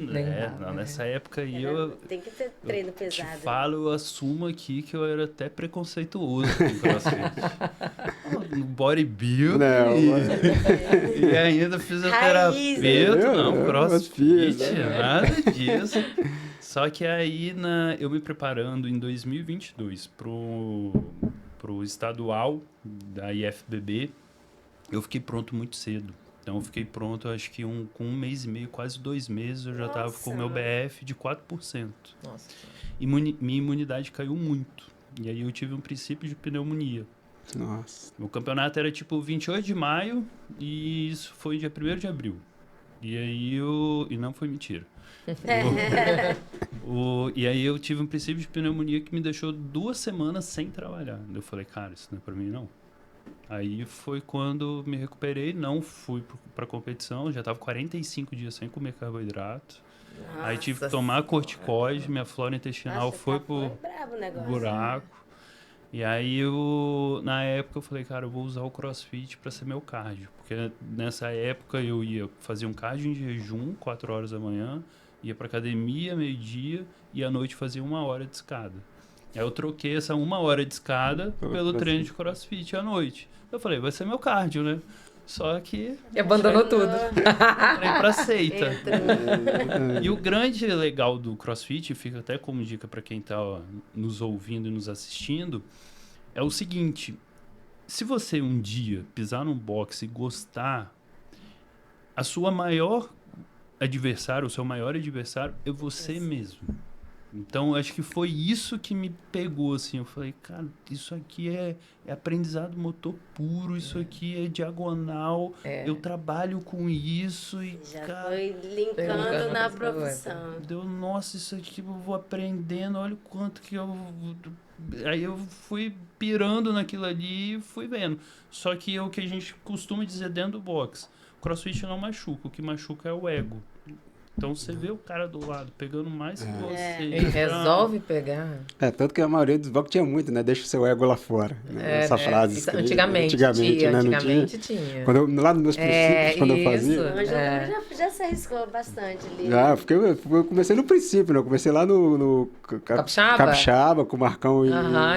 Nessa época aí Tem que ter treino pesado. Te falo, eu assumo aqui que eu era até preconceituoso com CrossFit. No bodybuilder e ainda fisioterapeuta. Não, CrossFit, nada disso. Só que aí, eu me preparando em 2022 pro estadual da IFBB, eu fiquei pronto muito cedo. Então, eu fiquei pronto, acho que com 1 mês e meio, quase 2 meses, eu já estava com o meu BF de 4%. Nossa. E minha imunidade caiu muito. E aí, eu tive um princípio de pneumonia. Nossa. O campeonato era tipo 28 de maio e isso foi dia 1º de abril. E aí, e não foi mentira. E aí eu tive um princípio de pneumonia que me deixou 2 semanas sem trabalhar. Eu falei, cara, isso não é pra mim não. Aí foi quando me recuperei, não fui pra competição, já tava 45 dias sem comer carboidrato. Nossa, aí tive que tomar corticoide, minha flora intestinal foi pro buraco. E aí na época eu falei, cara, eu vou usar o CrossFit pra ser meu cardio. Porque nessa época eu ia fazer um cardio em jejum, 4 horas da manhã, ia pra academia, meio-dia, e à noite fazia 1 hora de escada. Aí eu troquei essa 1 hora de escada pelo treino de CrossFit à noite. Eu falei, vai ser meu cardio, né? Só que... E abandonou tudo. Entrei pra seita. E o grande legal do CrossFit, fica até como dica pra quem tá nos ouvindo e nos assistindo, é o seguinte, se você um dia pisar num boxe e gostar, o seu maior adversário é você mesmo. Então, acho que foi isso que me pegou, assim. Eu falei, cara, isso aqui é aprendizado motor puro, isso aqui é diagonal, eu trabalho com isso e, já cara... foi linkando na profissão. Nossa, isso aqui eu vou aprendendo, olha o quanto que eu... Aí eu fui pirando naquilo ali e fui vendo. Só que é o que a gente costuma dizer dentro do boxe. O CrossFit não machuca, o que machuca é o ego. Então você vê o cara do lado pegando mais que você. Ele resolve pegar. Tanto que a maioria dos blocos tinha muito, né? Deixa o seu ego lá fora. Né? Essa frase. Isso, antigamente, né? antigamente tinha. Lá nos meus princípios, quando eu fazia. Já se arriscou bastante ali. Eu comecei no princípio, né? Eu comecei lá no Capixaba, com o Marcão e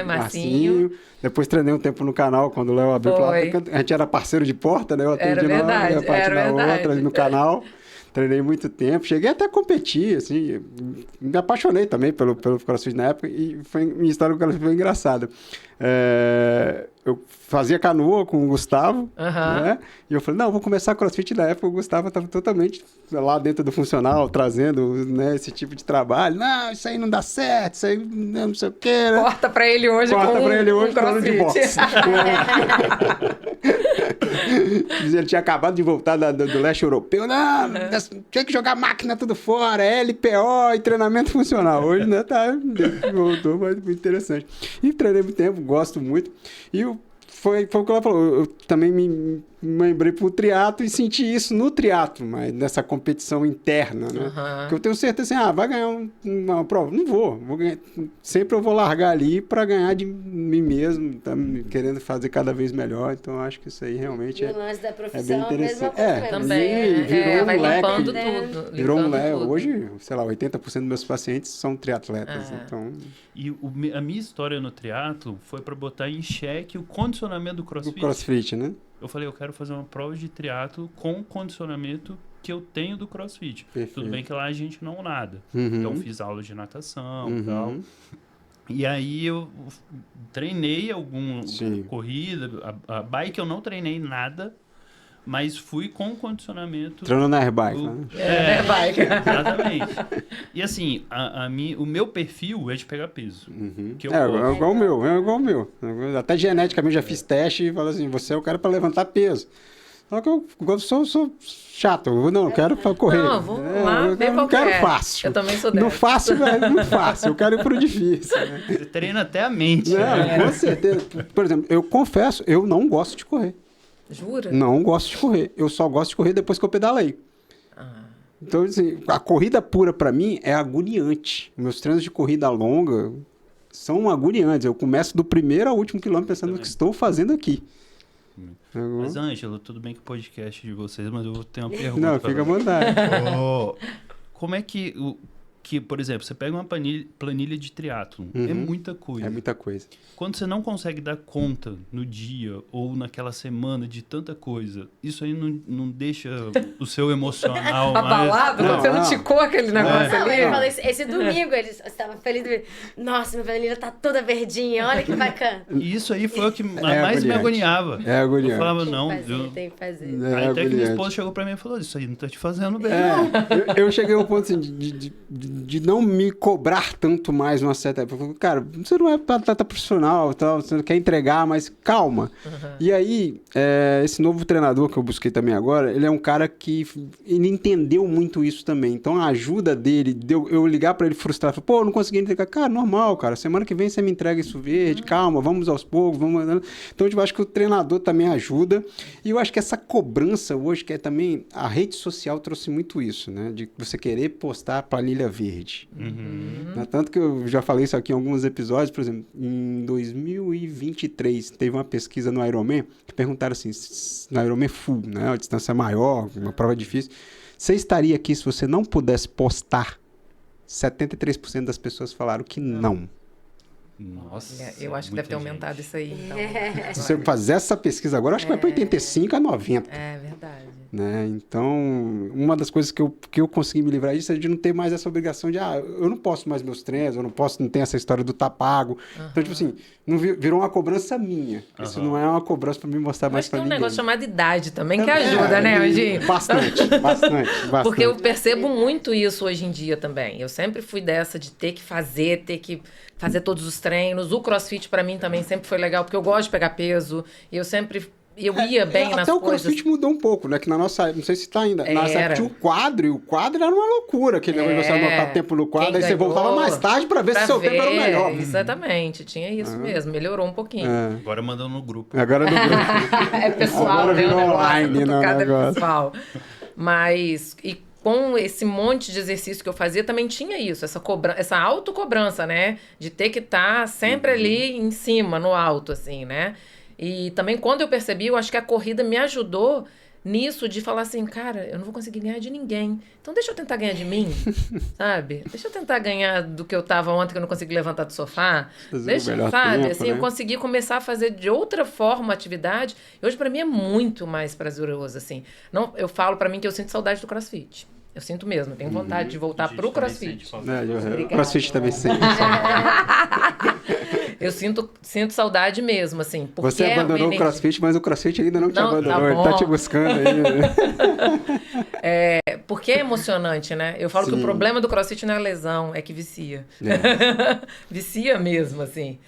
Marcinho. Depois treinei um tempo no canal, quando o Léo abriu a gente era parceiro de porta, né? Eu atendi uma a parte na outra, ali no canal. Treinei muito tempo, cheguei até a competir, assim, me apaixonei também pelo CrossFit na época e minha história com o CrossFit foi engraçada. Eu fazia canoa com o Gustavo, né? E eu falei, não, vou começar CrossFit. Na época o Gustavo estava totalmente lá dentro do funcional, trazendo, né, esse tipo de trabalho. Não, isso aí não dá certo, isso aí não sei o quê. Né? Corta pra ele hoje com CrossFit. de boxe. Ele tinha acabado de voltar do leste europeu. Não, tinha que jogar máquina tudo fora, LPO e treinamento funcional. Hoje, né, voltou, mas muito interessante. E treinei muito tempo, gosto muito. E foi o que ela falou. Eu também me lembrei pro triatlo e senti isso no triatlo, mas nessa competição interna, né? Porque eu tenho certeza assim, vai ganhar uma prova? Não vou ganhar. Sempre eu vou largar ali para ganhar de mim mesmo, tá querendo fazer cada vez melhor. Então, eu acho que isso aí realmente o lance da profissão é bem interessante. Também, virou vai moleque, limpando tudo. Virou limpando moleque. tudo. Hoje, sei lá, 80% dos meus pacientes são triatletas, então... E a minha história no triatlo foi para botar em xeque o condicionamento do CrossFit. Do CrossFit, né? Eu falei, eu quero fazer uma prova de triatlo com o condicionamento que eu tenho do CrossFit. Perfeito. Tudo bem que lá a gente não nada. Uhum. Então fiz aula de natação e tal. E aí eu treinei corrida. A bike eu não treinei nada, mas fui com condicionamento. Treinou na airbike, né? Airbike. Exatamente. E assim, o meu perfil é de pegar peso. Que eu É gosto. igual o meu. Até geneticamente já fiz teste e falo assim, você é o cara para levantar peso. Só que eu sou chato, eu quero correr. Não, vou lá, eu não quero é. fácil. Eu também sou dessa. No fácil, não fácil, eu quero ir pro difícil. Né? Você treina até a mente. Não, com certeza. Por exemplo, eu confesso, eu não gosto de correr. Jura? Não gosto de correr. Eu só gosto de correr depois que eu pedalei. Então, assim, a corrida pura pra mim é agoniante. Meus treinos de corrida longa são agoniantes. Eu começo do primeiro ao último quilômetro pensando no que estou fazendo aqui. Mas, Ângelo, tudo bem que o podcast é de vocês, mas eu vou ter uma pergunta. Não, fica à vontade. Como é que, por exemplo, você pega uma planilha de triatlon, é muita coisa. É muita coisa. Quando você não consegue dar conta no dia ou naquela semana de tanta coisa, isso aí não deixa o seu emocional mais... Abalado? Você não ticou aquele negócio ali? Ele falou isso, esse domingo, ele estava feliz. Nossa, minha planilha tá toda verdinha, olha que bacana. E isso aí foi o que mais me agoniava. É agoniante. Eu falava, não... Tem que fazer. Aí até que minha esposa chegou pra mim e falou, isso aí não tá te fazendo bem, Eu cheguei ao ponto assim, de não me cobrar tanto mais numa certa época. Eu falei, cara, você não é atleta profissional, tal, você não quer entregar, mas calma. E aí, esse novo treinador que eu busquei também agora, ele é um cara que ele entendeu muito isso também. Então, a ajuda dele, eu ligar pra ele frustrado, pô, não consegui entregar. Cara, normal, cara, semana que vem você me entrega isso verde, calma, vamos aos poucos, vamos... Então, eu acho que o treinador também ajuda. E eu acho que essa cobrança hoje, que é também, a rede social trouxe muito isso, né? De você querer postar a planilha verde. Tanto que eu já falei isso aqui em alguns episódios, por exemplo, em 2023 teve uma pesquisa no Ironman que perguntaram assim, no Ironman full, né, a distância maior, uma prova difícil, você estaria aqui se você não pudesse postar? 73% das pessoas falaram que não. Nossa, Eu acho que deve ter aumentado isso aí. Então, Se você fazer essa pesquisa agora, eu acho que vai para 85 a 90. É verdade. Né? Então, uma das coisas que eu consegui me livrar disso é de não ter mais essa obrigação de, eu não posso mais meus treinos, não tem essa história do tá pago. Então, tipo assim, não virou uma cobrança minha. Isso não é uma cobrança para me mostrar mais para Tem um ninguém. negócio chamado idade também, que ajuda, né, Anginho? Bastante. Porque eu percebo muito isso hoje em dia também. Eu sempre fui dessa de ter que fazer todos os treinos. O CrossFit, para mim, também sempre foi legal, porque eu gosto de pegar peso. E eu ia bem nas até o coisas. CrossFit mudou um pouco, né? Que na nossa época, não sei se tá ainda, na nossa época tinha o quadro, e o quadro era uma loucura. Aquele negócio de você anotar tempo no quadro, Quem aí você ganhou, voltava mais tarde para ver se seu tempo era o melhor. Exatamente, tinha isso mesmo. Melhorou um pouquinho. Agora mandando no grupo. Agora no grupo. É pessoal, Agora né? virou O negócio, online, tudo né, o cada negócio. pessoal. Mas... com esse monte de exercício que eu fazia, também tinha isso, essa autocobrança, né? De ter que estar sempre ali em cima, no alto, assim, né? E também, quando eu percebi, eu acho que a corrida me ajudou nisso de falar assim, cara, eu não vou conseguir ganhar de ninguém. Então, deixa eu tentar ganhar de mim, sabe? Deixa eu tentar ganhar do que eu tava ontem, que eu não consegui levantar do sofá. Sabe? Tempo, assim, né? eu consegui começar a fazer de outra forma a atividade. E hoje, pra mim, é muito mais prazeroso, assim. Não, eu falo pra mim que eu sinto saudade do CrossFit. Eu sinto mesmo, eu tenho vontade de voltar pro CrossFit. O CrossFit também sente. Eu sinto saudade mesmo, assim. Porque Você abandonou o CrossFit, mas o CrossFit ainda não te abandonou. Tá Ele tá te buscando aí. Porque é emocionante, né? Eu falo que o problema do CrossFit não é a lesão, é que vicia. Vicia mesmo, assim.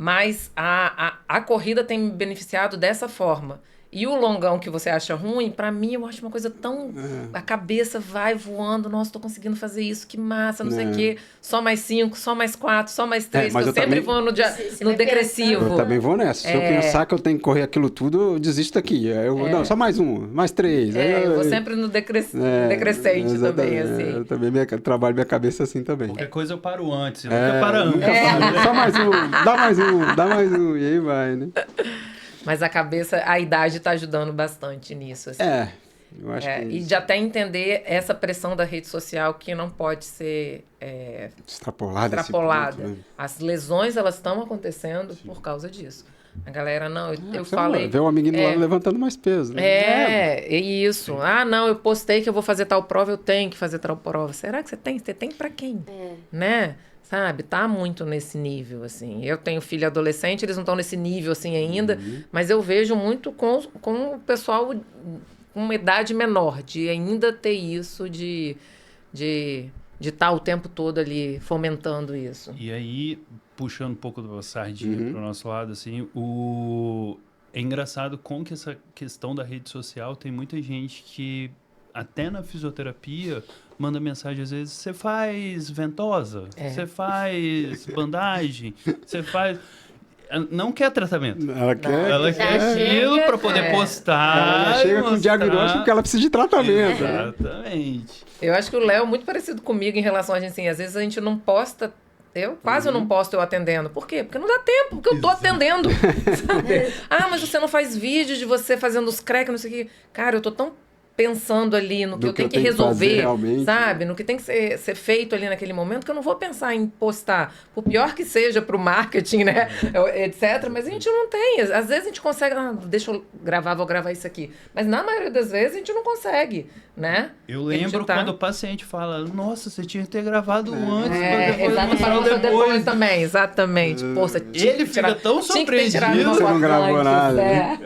Mas a corrida tem me beneficiado dessa forma. E o longão que você acha ruim, pra mim, eu acho uma coisa tão... A cabeça vai voando, nossa, tô conseguindo fazer isso, que massa, não sei o quê. Só mais 5, só mais 4, só mais 3, mas que eu sempre vou no decressivo. Eu também vou nessa. Se eu pensar que eu tenho que correr aquilo tudo, eu desisto aqui. Aí eu vou, não, só mais um, mais 3. Eu vou sempre no decrescente também, assim. Eu também trabalho minha cabeça assim também. Qualquer coisa eu paro antes, eu nunca paro antes. Só mais um, dá mais um, e aí vai, né? Mas a cabeça, a idade tá ajudando bastante nisso. Assim. Eu acho que... E de até entender essa pressão da rede social que não pode ser extrapolada. Extrapolada. Né? As lesões, elas estão acontecendo por causa disso. A galera, não, eu falei... Vê um amiguinho lá levantando mais peso. Né? É isso. Ah, não, eu postei que eu vou fazer tal prova, eu tenho que fazer tal prova. Será que você tem? Você tem pra quem? Né? Sabe? Tá muito nesse nível, assim. Eu tenho filho adolescente, eles não estão nesse nível, assim, ainda. Mas eu vejo muito com o pessoal com uma idade menor, de ainda ter isso, de estar o tempo todo ali fomentando isso. E aí, puxando um pouco da sardinha pro nosso lado, assim, é engraçado como que essa questão da rede social tem muita gente que, até na fisioterapia, manda mensagem às vezes, você faz ventosa, você faz bandagem, você faz... Não quer tratamento. Ela quer aquilo para poder postar. Ela chega com diagnóstico porque ela precisa de tratamento. Exatamente. Eu acho que o Léo é muito parecido comigo em relação a gente, assim, às vezes a gente não posta... Eu quase não posto eu atendendo. Por quê? Porque não dá tempo, porque eu tô atendendo. Sabe? Mas você não faz vídeo de você fazendo os crack, não sei o quê. Cara, eu tô tão pensando ali no que eu tenho que resolver, sabe? No que tem que ser feito ali naquele momento, que eu não vou pensar em postar. Por pior que seja pro marketing, né? Etc. Mas a gente não tem. Às vezes a gente consegue... deixa eu gravar, vou gravar isso aqui. Mas na maioria das vezes a gente não consegue, né? Eu lembro quando o paciente fala, nossa, você tinha que ter gravado antes, exatamente, depois também, exatamente. Poxa, ele fica tão surpreendido. Você não gravou nada. Né?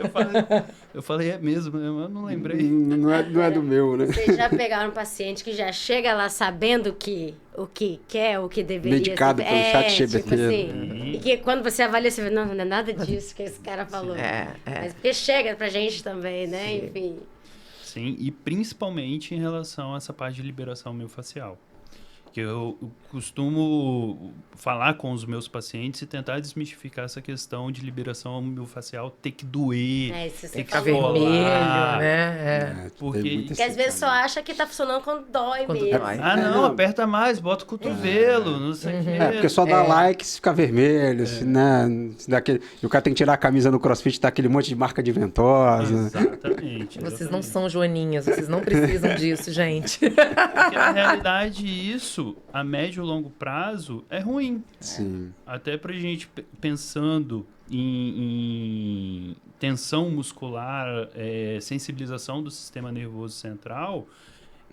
Eu falei, é mesmo, eu não lembrei. Não é do meu, né? Vocês já pegaram um paciente que já chega lá sabendo o que quer, o que deveria... Medicado pelo chat GPT. Tipo assim, e que quando você avalia, você vê, não é nada disso que esse cara falou. Mas porque chega pra gente também, né? Sim. Enfim. Sim, e principalmente em relação a essa parte de liberação miofascial. Que eu costumo falar com os meus pacientes e tentar desmistificar essa questão de liberação miofascial ter que doer, ter que vermelho, né? Porque às vezes só acha que tá funcionando quando dói mesmo. Não, aperta mais, bota o cotovelo, não sei o quê. Porque só dá like se ficar vermelho, né? E o cara tem que tirar a camisa no CrossFit, tá aquele monte de marca de ventosa. Exatamente. Vocês não são joaninhas, vocês não precisam disso, gente. Porque na realidade isso, a médio e longo prazo, é ruim. Sim. Até pra gente pensando em tensão muscular, sensibilização do sistema nervoso central,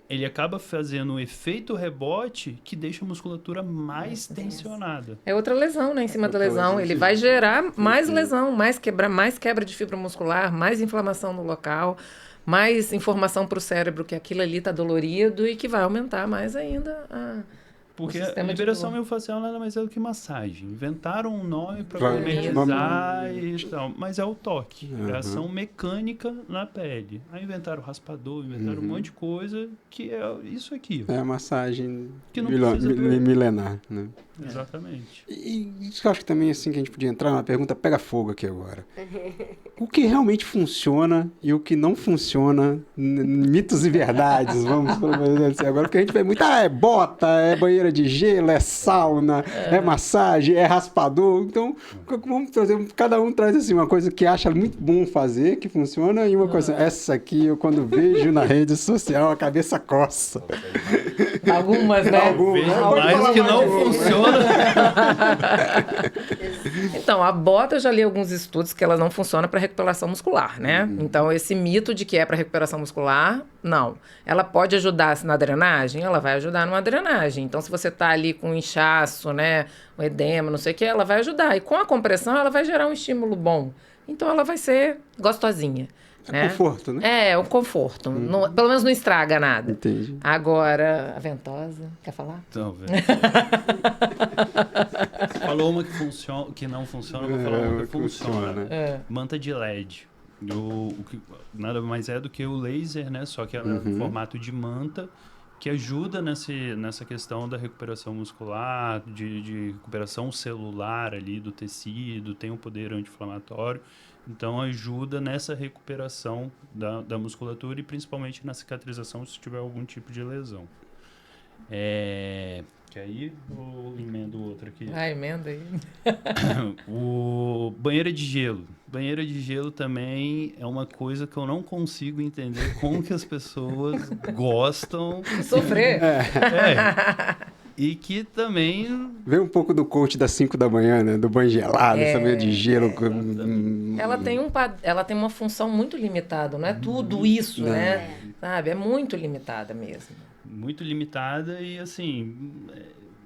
ele acaba fazendo um efeito rebote que deixa a musculatura mais tensionada. É outra lesão, né? Em cima da lesão. Ele vai gerar mais lesão, mais quebra de fibra muscular, mais inflamação no local, mais informação para o cérebro que aquilo ali está dolorido e que vai aumentar mais ainda porque a liberação miofascial nada mais é do que massagem. Inventaram um nome para amenizar e tal, mas é o toque. É a ação mecânica na pele. Aí inventaram raspador, inventaram um monte de coisa que é isso aqui. É a massagem que não milenar, né? Exatamente. E isso que eu acho que também assim que a gente podia entrar numa pergunta pega fogo aqui agora. O que realmente funciona e o que não funciona, mitos e verdades, vamos assim agora, porque a gente vê muito, é bota, é banheira de gelo, é sauna, é massagem, é raspador. Então, vamos trazer, cada um traz assim uma coisa que acha muito bom fazer, que funciona, e uma coisa, essa aqui eu quando vejo na rede social a cabeça coça. Algumas, né? Mas que não funciona. Então, a bota, eu já li alguns estudos que ela não funciona para recuperação muscular, né? Então, esse mito de que é para recuperação muscular, não. Ela pode ajudar na drenagem? Ela vai ajudar numa drenagem. Então, se você tá ali com inchaço, né? Um edema, não sei o que, ela vai ajudar. E com a compressão, ela vai gerar um estímulo bom. Então, ela vai ser gostosinha. É conforto, né? É, o conforto. Não, pelo menos não estraga nada. Entendi. Agora, a ventosa, quer falar? Então, velho. falou uma que não funciona, eu vou falar uma que funciona. Manta de LED. Que nada mais é do que o laser, né? Só que é no formato de manta, que ajuda nessa questão da recuperação muscular, de recuperação celular ali do tecido, tem um poder anti-inflamatório. Então, ajuda nessa recuperação da musculatura e principalmente na cicatrização se tiver algum tipo de lesão. Que aí eu emendo outro aqui. Emenda aí. Banheira de gelo. Banheira de gelo também é uma coisa que eu não consigo entender como que as pessoas gostam. Sofrer. E que também... Vem um pouco do coach das 5 da manhã, né? Do banho gelado, essa banheira de gelo. Ela tem uma função muito limitada, não é tudo isso, né? Sabe? É muito limitada mesmo. Muito limitada e, assim,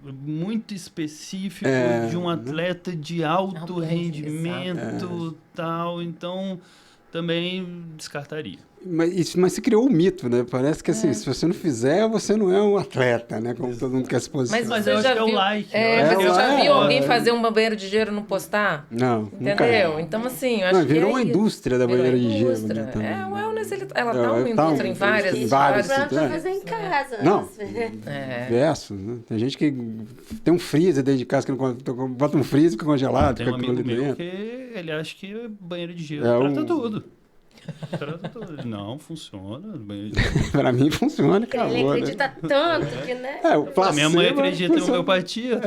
muito específico de um atleta de alto rendimento tal. Então, também descartaria. Mas você criou um mito, né? Parece que assim, se você não fizer, você não é um atleta, né? Como todo mundo quer se posicionar. Mas eu acho que é o like. Mas você já viu alguém fazer uma banheira de gelo e não postar? Não, entendeu? Nunca. Então, assim, eu acho que virou uma indústria da banheira de gelo. Né, o wellness, ela tá uma indústria em várias... Pra fazer em casa. Não, diverso. Né? Tem gente que tem um freezer dentro de casa, que não bota um freezer que é congelado. Tem um amigo meu que ele acha que banheira de gelo trata tudo. Não, funciona. Pra mim funciona, acabou. Ele acredita tanto que, né? A minha mãe acredita em homeopatia.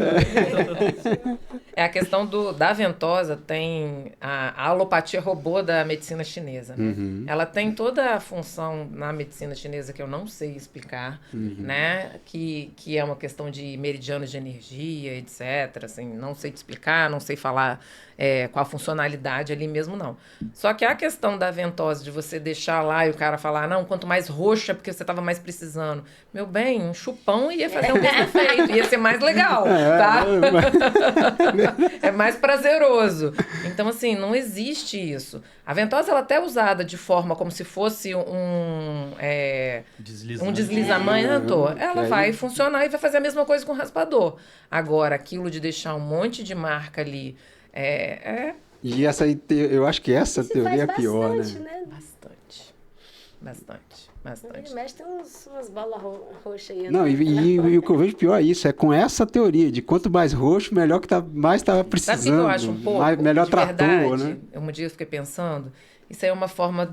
A questão da ventosa tem a alopatia robô da medicina chinesa. Né? Ela tem toda a função na medicina chinesa que eu não sei explicar, né? Que é uma questão de meridianos de energia, etc. Assim, não sei te explicar, não sei falar qual a funcionalidade ali mesmo, não. Só que a questão da ventosa, de você deixar lá e o cara falar, não, quanto mais roxo é porque você estava mais precisando. Meu bem, um chupão ia fazer o mesmo efeito, ia ser mais legal, tá? É mais prazeroso. Então, assim, não existe isso. A ventosa, ela até é usada de forma como se fosse um deslizamento. Ela vai funcionar e vai fazer a mesma coisa com o raspador. Agora, aquilo de deixar um monte de marca ali... E essa aí, eu acho que essa teoria é pior, né? Bastante. Ele mexe, tem umas bolas roxas aí. Não, e o que eu vejo pior é isso, é com essa teoria de quanto mais roxo, melhor que mais estava precisando. Sabe o que eu acho um pouco? Melhor de tratou, verdade, né? Um dia eu fiquei pensando, isso aí é uma forma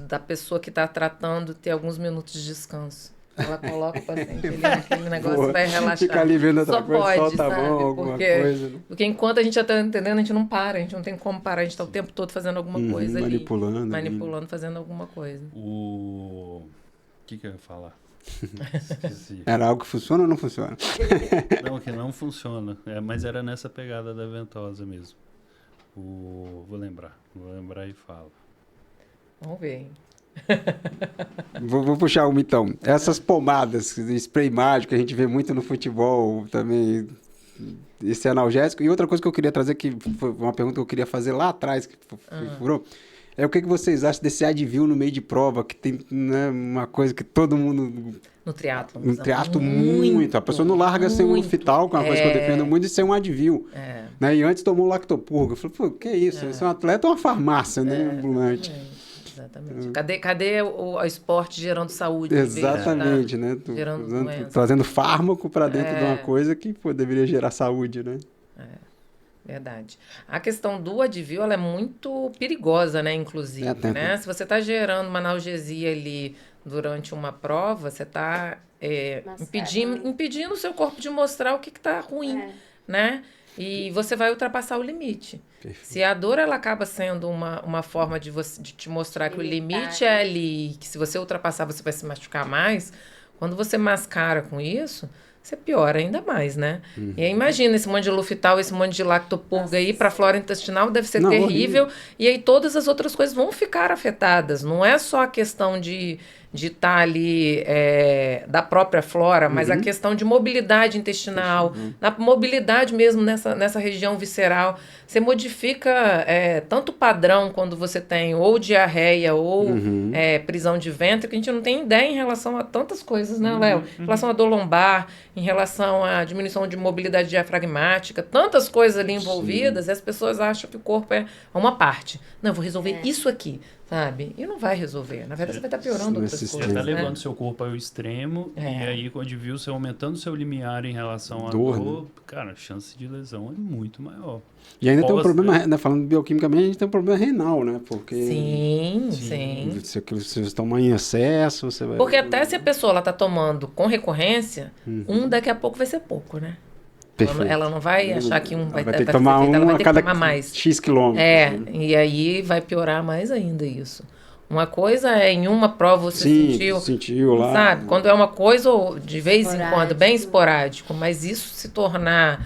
da pessoa que está tratando ter alguns minutos de descanso. Ela coloca o paciente ali, aquele negócio vai relaxar. Fica ali vendo outra coisa, pode, solta a mão, alguma coisa. Né? Porque enquanto a gente já está entendendo, a gente não para, a gente não tem como parar, a gente está o tempo todo fazendo alguma coisa ali. Manipulando, fazendo alguma coisa. O que eu ia falar? Esqueci. Era algo que funciona ou não funciona? Não, que não funciona. Mas era nessa pegada da ventosa mesmo. Vou lembrar e falo. Vamos ver, hein? Vou puxar uma então. Essas pomadas, spray mágico que a gente vê muito no futebol também, esse analgésico. E outra coisa que eu queria trazer, que foi uma pergunta que eu queria fazer lá atrás, que furou, é o que vocês acham desse Advil no meio de prova, que tem, né, uma coisa que todo mundo... No triatlo. No triatlo, muito. A pessoa não larga sem um Fital, que é uma coisa que eu defendo muito, e sem um Advil. Né? E antes tomou lactopurga. Eu falei, pô, que isso? Isso é um atleta ou uma farmácia, né? Ambulante. Exatamente. Cadê o esporte gerando saúde? Exatamente, né? Trazendo fármaco para dentro de uma coisa que deveria gerar saúde, né? Verdade. A questão do Advil, ela é muito perigosa, né? Inclusive, né? Se você está gerando uma analgesia ali durante uma prova, você está impedindo o seu corpo de mostrar o que está ruim, né? E você vai ultrapassar o limite. Perfeito. Se a dor ela acaba sendo uma forma de te mostrar que o limite é ali, que se você ultrapassar você vai se machucar mais, quando você mascara com isso, você piora ainda mais, né? E aí imagina esse monte de Lufital, esse monte de lactopurga aí para a flora intestinal deve ser terrível. Horrível. E aí todas as outras coisas vão ficar afetadas. Não é só a questão de de estar ali da própria flora, mas a questão de mobilidade intestinal, na mobilidade mesmo nessa região visceral. Você modifica tanto o padrão quando você tem ou diarreia ou prisão de ventre, que a gente não tem ideia em relação a tantas coisas, né, Léo? Em relação à dor lombar, em relação à diminuição de mobilidade diafragmática, tantas coisas ali envolvidas, e as pessoas acham que o corpo é uma parte. Não, eu vou resolver isso aqui, sabe? E não vai resolver. Na verdade, você vai estar piorando outras coisas. Você está né? levando seu corpo ao extremo, e aí, quando viu você aumentando seu limiar em relação à dor, cara, a chance de lesão é muito maior. E ainda tem um problema, né, falando bioquimicamente, a gente tem um problema renal, né? Porque Sim. se você toma em excesso, você vai... Porque até se a pessoa está tomando com recorrência, daqui a pouco vai ser pouco, né? Perfeito. Ela não vai achar que vai ter que tomar ela vai ter que cada tomar mais. X quilômetros. E aí vai piorar mais ainda isso. Uma coisa é em uma prova você sentiu lá. Sabe? Quando é uma coisa de vez em quando, bem esporádico, mas isso se tornar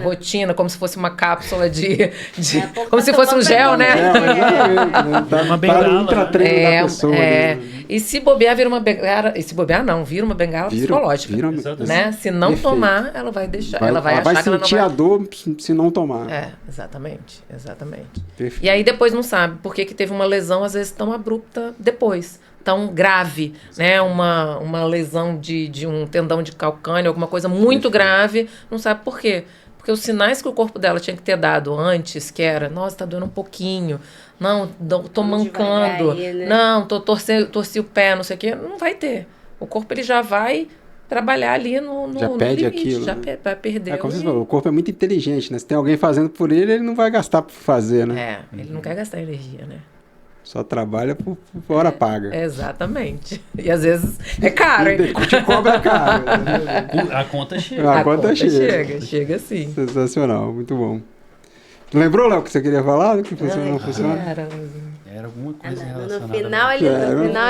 rotina, como se fosse uma cápsula como se fosse um gel, né? Uma bengala. Da pessoa, E se bobear, vira uma bengala. E se bobear, não, vira uma bengala psicológica. Né? Se não tomar, ela vai deixar. Ela vai achar que ela não vai sentir a dor se não tomar. Exatamente. Perfeito. E aí depois não sabe por que teve uma lesão, às vezes, tão abrupta depois. Tão grave, né? Uma lesão de um tendão de calcâneo, alguma coisa muito grave, não sabe por quê. Porque os sinais que o corpo dela tinha que ter dado antes, que era, nossa, tá doendo um pouquinho, não, tô mancando, aí, né? não, torci o pé, não sei o quê, não vai ter. O corpo, ele já vai trabalhar ali no já perde limite, aquilo, já né? vai perder. Como você falou, o corpo é muito inteligente, né? Se tem alguém fazendo por ele, ele não vai gastar por fazer, né? Ele não quer gastar energia, né? Só trabalha por hora paga. Exatamente. E às vezes é caro, hein? Te cobra caro. A conta chega. A conta chega. Chega sim. Sensacional, muito bom. Lembrou, Léo, que você queria falar? Que funciona ou não funciona? Era alguma coisa relacionada. No final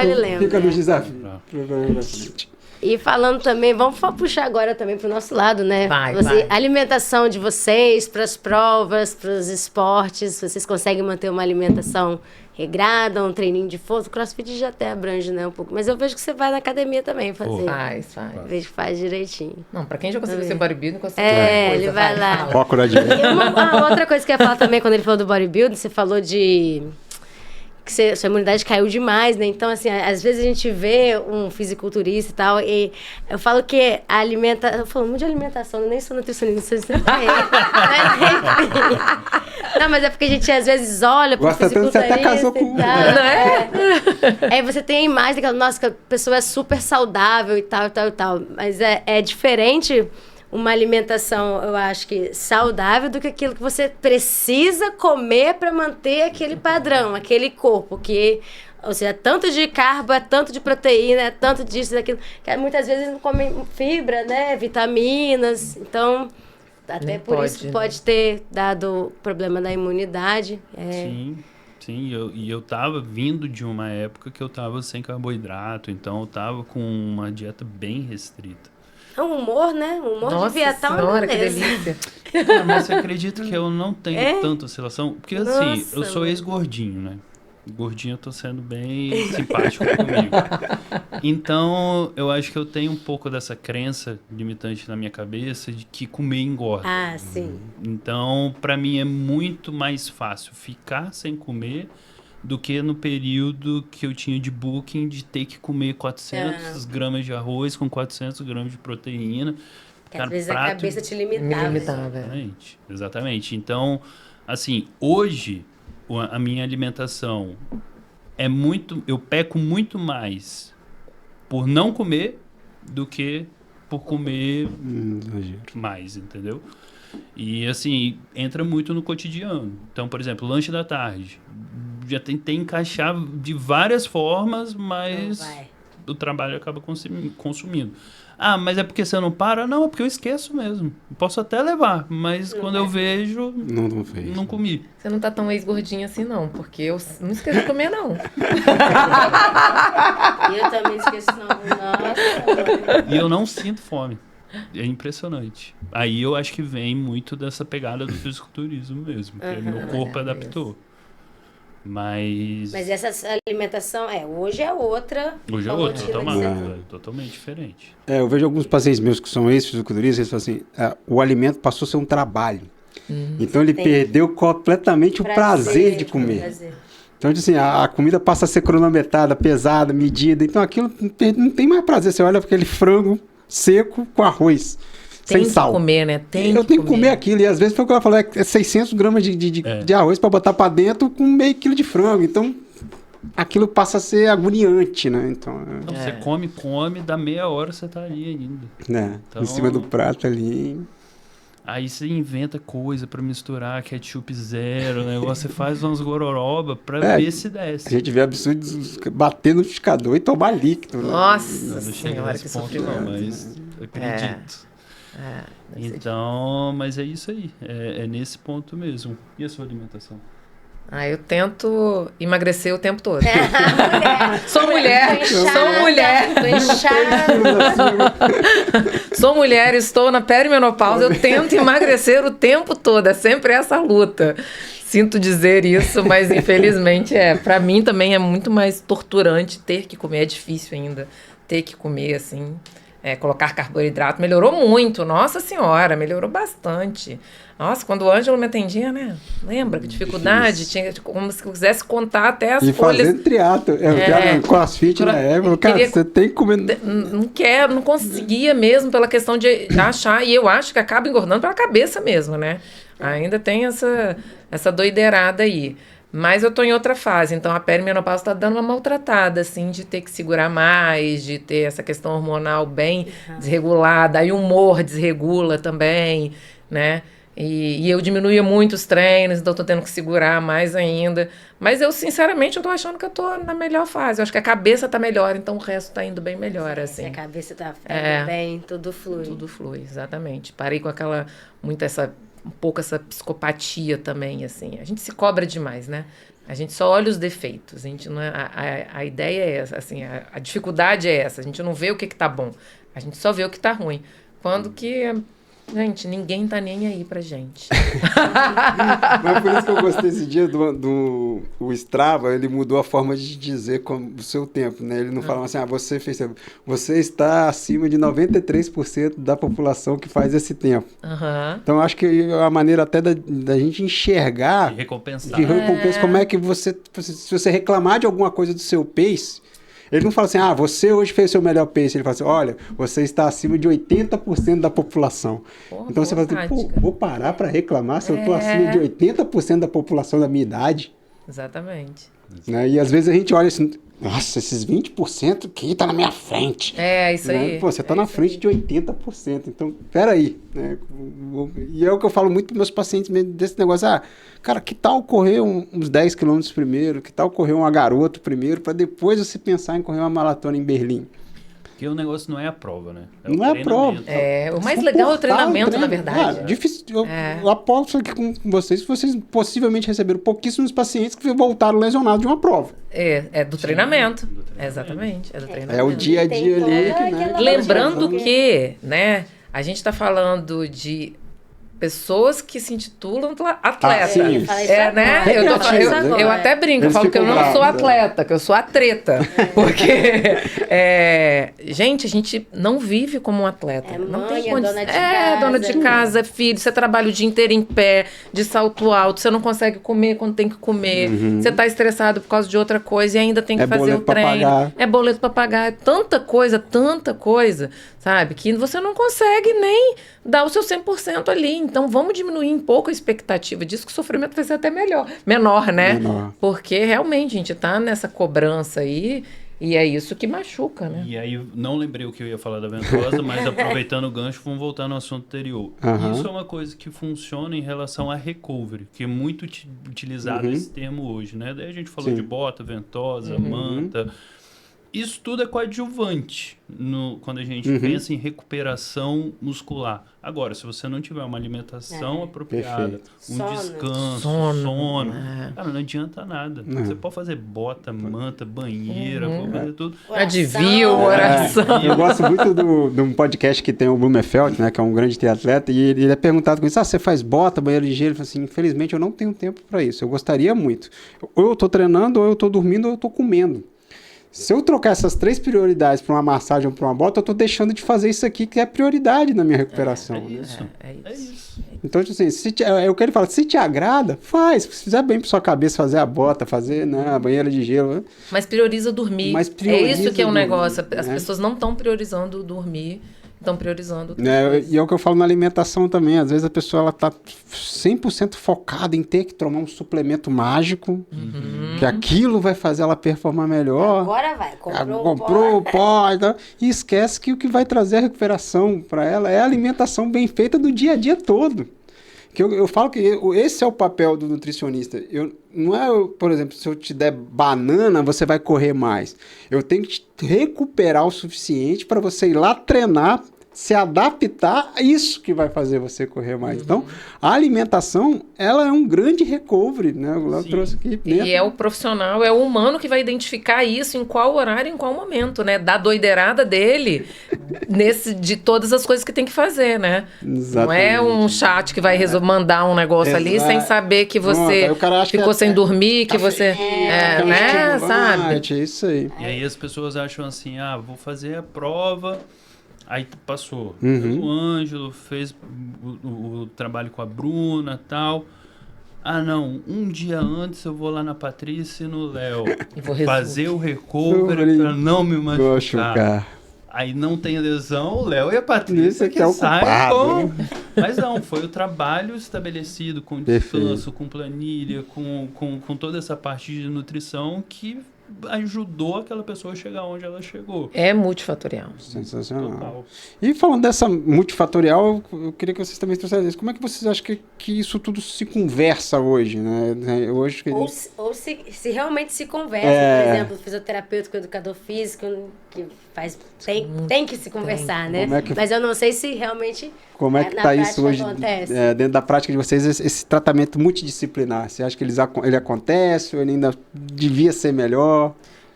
ele lembra. Fica nos desafios. E falando também, vamos puxar agora também para o nosso lado, né? Vai. A alimentação de vocês, para as provas, para os esportes, vocês conseguem manter uma alimentação regrada, um treininho de força? O CrossFit já até abrange, né, um pouco. Mas eu vejo que você vai na academia também fazer. Faz. Vejo que faz direitinho. Não, pra quem já conseguiu ser bodybuilder, não consegue ele vai lá. Foco na dieta. E outra coisa que eu ia falar também, quando ele falou do bodybuilding, você falou de... que sua imunidade caiu demais, né? Então, assim, às vezes a gente vê um fisiculturista e tal, e eu falo que eu falo muito de alimentação, eu nem sou nutricionista, não sei se Não, mas é porque a gente às vezes olha pro fisiculturista. Você até casou com Aí você tem a imagem daquela, nossa, que a pessoa é super saudável e tal. Mas é diferente uma alimentação, eu acho que saudável, do que aquilo que você precisa comer para manter aquele padrão, aquele corpo, que, ou seja, tanto de carbo, tanto de proteína, tanto disso, daquilo, que muitas vezes não comem fibra, né, vitaminas, então, até não por pode, isso pode ter dado problema da imunidade. Sim, eu tava vindo de uma época que eu tava sem carboidrato, então eu tava com uma dieta bem restrita. É um humor, né? Um humor devia estar uma senhora, que delícia. Mas você acredita que eu não tenho tanta oscilação? Porque assim, eu sou ex-gordinho, né? Gordinho, eu tô sendo bem simpático comigo. Então, eu acho que eu tenho um pouco dessa crença limitante na minha cabeça de que comer engorda. Ah, sim. Então, pra mim é muito mais fácil ficar sem comer do que no período que eu tinha de booking de ter que comer 400 gramas de arroz com 400 gramas de proteína. Que às vezes a cabeça te limitava. Exatamente. Então, assim, hoje a minha alimentação é muito... Eu peco muito mais por não comer do que por comer mais, entendeu? E, assim, entra muito no cotidiano. Então, por exemplo, lanche da tarde. Já tentei encaixar de várias formas, mas o trabalho acaba consumindo. Ah, mas é porque você não para? Não, é porque eu esqueço mesmo. Posso até levar, mas quando eu vejo, não comi. Você não tá tão ex-gordinha assim, não, porque eu não esqueço de comer, não. Eu também esqueço, não. Nossa. E eu não sinto fome. É impressionante. Aí eu acho que vem muito dessa pegada do fisiculturismo mesmo, que meu corpo adaptou. Mas essa alimentação, hoje é outra. hoje é a outro, rotina totalmente diferente. Eu vejo alguns pacientes meus que são ex-fisiculturistas, eles falam assim, o alimento passou a ser um trabalho. Então ele perdeu completamente o prazer de comer. Prazer. Então, assim, a comida passa a ser cronometrada, pesada, medida. Então aquilo não tem mais prazer. Você olha para aquele frango seco com arroz, sem sal. Tem que comer, né? Eu tenho que comer aquilo. E às vezes foi o que ela falou, é 600 gramas de arroz para botar para dentro com meio quilo de frango. Então aquilo passa a ser agoniante, né? Então, Você come, dá meia hora você tá ali ainda. né? Então, Em cima do prato ali. Aí você inventa coisa pra misturar, ketchup zero, negócio, você faz umas gororoba pra ver se desce. A gente vê absurdos bater no liquidificador e tomar líquido. Né? Nossa Não chega senhora, nesse que ponto sofrimento. não, mas acredito. Então, mas é isso aí, é nesse ponto mesmo. E a sua alimentação? Eu tento emagrecer o tempo todo. Mulher. Sou mulher, sou mulher. Tô inchada. Sou mulher, estou na perimenopausa, eu tento emagrecer o tempo todo, é sempre essa luta. Sinto dizer isso, mas infelizmente pra mim também é muito mais torturante ter que comer, é difícil ainda ter que comer, assim, colocar carboidrato. Melhorou muito, nossa senhora, melhorou bastante. Nossa, quando o Ângelo me atendia, né? Lembra que dificuldade? Tinha como se quisesse contar até as folhas. E fazendo triatlo. Crossfit na época. Cara, você tem que comer... Não conseguia mesmo pela questão de achar. E eu acho que acaba engordando pela cabeça mesmo, né? Ainda tem essa doideirada aí. Mas eu tô em outra fase, então a perimenopausa tá dando uma maltratada, assim, de ter que segurar mais, de ter essa questão hormonal bem desregulada. Aí o humor desregula também, né? E eu diminuía muito os treinos, então tô tendo que segurar mais ainda. Mas eu, sinceramente, eu tô achando que eu tô na melhor fase. Eu acho que a cabeça tá melhor, então o resto tá indo bem melhor, assim. Se a cabeça tá bem, tudo flui. Tudo flui, exatamente. Parei com um pouco essa psicopatia também, assim. A gente se cobra demais, né? A gente só olha os defeitos. A gente não a ideia é essa, assim, a dificuldade é essa. A gente não vê o que tá bom. A gente só vê o que tá ruim. Quando que... Gente, ninguém tá nem aí pra gente. Mas por isso que eu gostei esse dia o Strava, ele mudou a forma de dizer o seu tempo, né? Ele não fala assim, você fez tempo. Você está acima de 93% da população que faz esse tempo. Então, eu acho que é a maneira até da gente enxergar... De recompensar. Como é que se você reclamar de alguma coisa do seu pace... Ele não fala assim, você hoje fez seu melhor pace. Ele fala assim, olha, você está acima de 80% da população. Então você fala assim, vou parar para reclamar se eu estou acima de 80% da população da minha idade. Exatamente. Né? E às vezes a gente olha assim, nossa, esses 20%, quem está na minha frente? Isso aí. Pô, você está na frente de 80%. Então, peraí. Né? E é o que eu falo muito para meus pacientes mesmo desse negócio. Cara, que tal correr uns 10 quilômetros primeiro? Que tal correr uma garota primeiro? Para depois você pensar em correr uma maratona em Berlim. Porque o negócio não é a prova, né? Não é a prova. O mais legal é o treinamento, na verdade. Difícil. Eu aposto aqui com vocês que vocês possivelmente receberam pouquíssimos pacientes que voltaram lesionados de uma prova. Do treinamento. Exatamente. É do treinamento. É o dia a dia ali. Né? Lembrando que, né, a gente está falando de pessoas que se intitulam atleta. Sim. Né? Eu até brinco, eu falo que eu não sou atleta, que eu sou a treta. Porque, gente, a gente não vive como um atleta. Não tem condição. Dona de casa, filho, você trabalha o dia inteiro em pé, de salto alto, você não consegue comer quando tem que comer, você tá estressado por causa de outra coisa e ainda tem que fazer o treino. É boleto pra pagar, é tanta coisa, sabe? Que você não consegue nem dar o seu 100% ali. Então, vamos diminuir um pouco a expectativa disso, que o sofrimento vai ser até menor, né? Porque, realmente, a gente tá nessa cobrança aí, e é isso que machuca, né? E aí, não lembrei o que eu ia falar da ventosa, mas aproveitando o gancho, vamos voltar no assunto anterior. Isso é uma coisa que funciona em relação a recovery, que é muito utilizado esse termo hoje, né? Daí a gente falou de bota, ventosa, manta... Isso tudo é coadjuvante quando a gente pensa em recuperação muscular. Agora, se você não tiver uma alimentação apropriada, descanso, sono, cara, não adianta nada. Você pode fazer bota, manta, banheira, pode fazer tudo. Advio, oração. Eu gosto muito de um podcast que tem o Blumenfeld, né, que é um grande triatleta, e ele é perguntado com isso, você faz bota, banheiro de gelo? Ele fala assim, infelizmente eu não tenho tempo para isso, eu gostaria muito. Ou eu tô treinando, ou eu tô dormindo, ou eu tô comendo. Se eu trocar essas 3 prioridades para uma massagem ou para uma bota, eu estou deixando de fazer isso aqui que é prioridade na minha recuperação. É isso. Então, assim, é o que ele fala, se te agrada, faz. Se fizer bem para sua cabeça fazer a bota, fazer a banheira de gelo. Mas prioriza dormir. É isso que é um negócio. As pessoas não estão priorizando dormir. Estão priorizando. E é o que eu falo na alimentação também. Às vezes a pessoa ela tá 100% focada em ter que tomar um suplemento mágico, que aquilo vai fazer ela performar melhor. Agora vai, comprou o pó. E esquece que o que vai trazer a recuperação para ela é a alimentação bem feita do dia a dia todo. Que eu falo que esse é o papel do nutricionista. Não é, por exemplo, se eu te der banana, você vai correr mais. Eu tenho que te recuperar o suficiente para você ir lá treinar, se adaptar a isso que vai fazer você correr mais. Então, a alimentação, ela é um grande recovery, né? O Léo trouxe aqui dentro. E é o profissional, é o humano que vai identificar isso em qual horário, em qual momento, né? Da doideirada dele, de todas as coisas que tem que fazer, né? Exatamente. Não é um chat que vai mandar um negócio ali sem saber que você ficou sem dormir, que você... né? Sabe? É isso aí. E aí as pessoas acham assim, vou fazer a prova... Aí passou. O Ângelo fez o trabalho com a Bruna e tal. Não, um dia antes eu vou lá na Patrícia e no Léo fazer o recovery para não me machucar. Aí não tem lesão, o Léo e a Patrícia que saem com... Mas não, foi o trabalho estabelecido com descanso, com planilha, com toda essa parte de nutrição que ajudou aquela pessoa a chegar onde ela chegou. É multifatorial. Sensacional. Total. E falando dessa multifatorial, eu queria que vocês também trouxessem isso. Como é que vocês acham que isso tudo se conversa hoje, né? Hoje que... Ou se realmente se conversa, por exemplo, o fisioterapeuta com o educador físico, que tem que se conversar, né? Mas eu não sei se realmente como é que está isso hoje dentro da prática de vocês, esse tratamento multidisciplinar? Você acha que ele acontece ou ele ainda devia ser melhor?